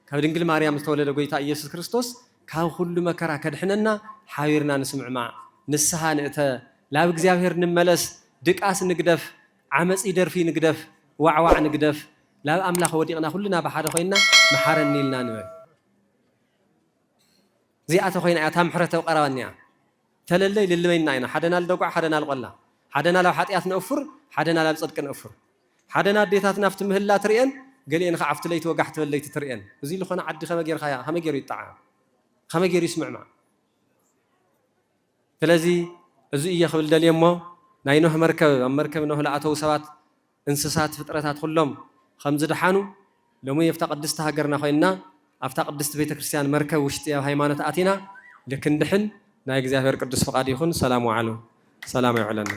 ካብ ድንግል ማርያም ዝተወለደ ጎይታ ኢየሱስ ክርስቶስ ካብ ሁሉ መከራ ከድሕነና ሓቢርና ንስምዕማዕ ንስሓ ንእተ ላብ እግዚአብሔር ንመለስ ድቃስ ንግደፍ ዓመፂ ደርፊ ንግደፍ ዋዕዋዕ ንግደፍ ላብ ኣምላኽ ወዲቕና ኩልና ብሓደ ኮይና መሓረኒ ኢልና ንበል زياتو خوينا اتا محرته قرابنيا تللي للمينا اينا حدنا الدقع حدنا القلا حدنا لو حطيات نوفر حدنا لا بصدق نوفر حدنا ديتاتنا فت مهلا تريان قالين خعفت ليت وقحت وليت تريان زي اللي خونا عدي خما غير خيا خما غير يطعم خما غير يسمع مع فلذي ازي يخبل دليمو ناينو مركب نو لاتو سبات انسسات فطرتات كلهم خمز دحانو لمو يفتقدست هاجرنا خوينا افتقدست بيت كريستيان مركب وشتي هايمانوت اتينا لكن دحن ناي እግዚአብሔር ቅዱስ ፈቃድ ይሁን ሰላሙ አሉ ሰላም ይعلن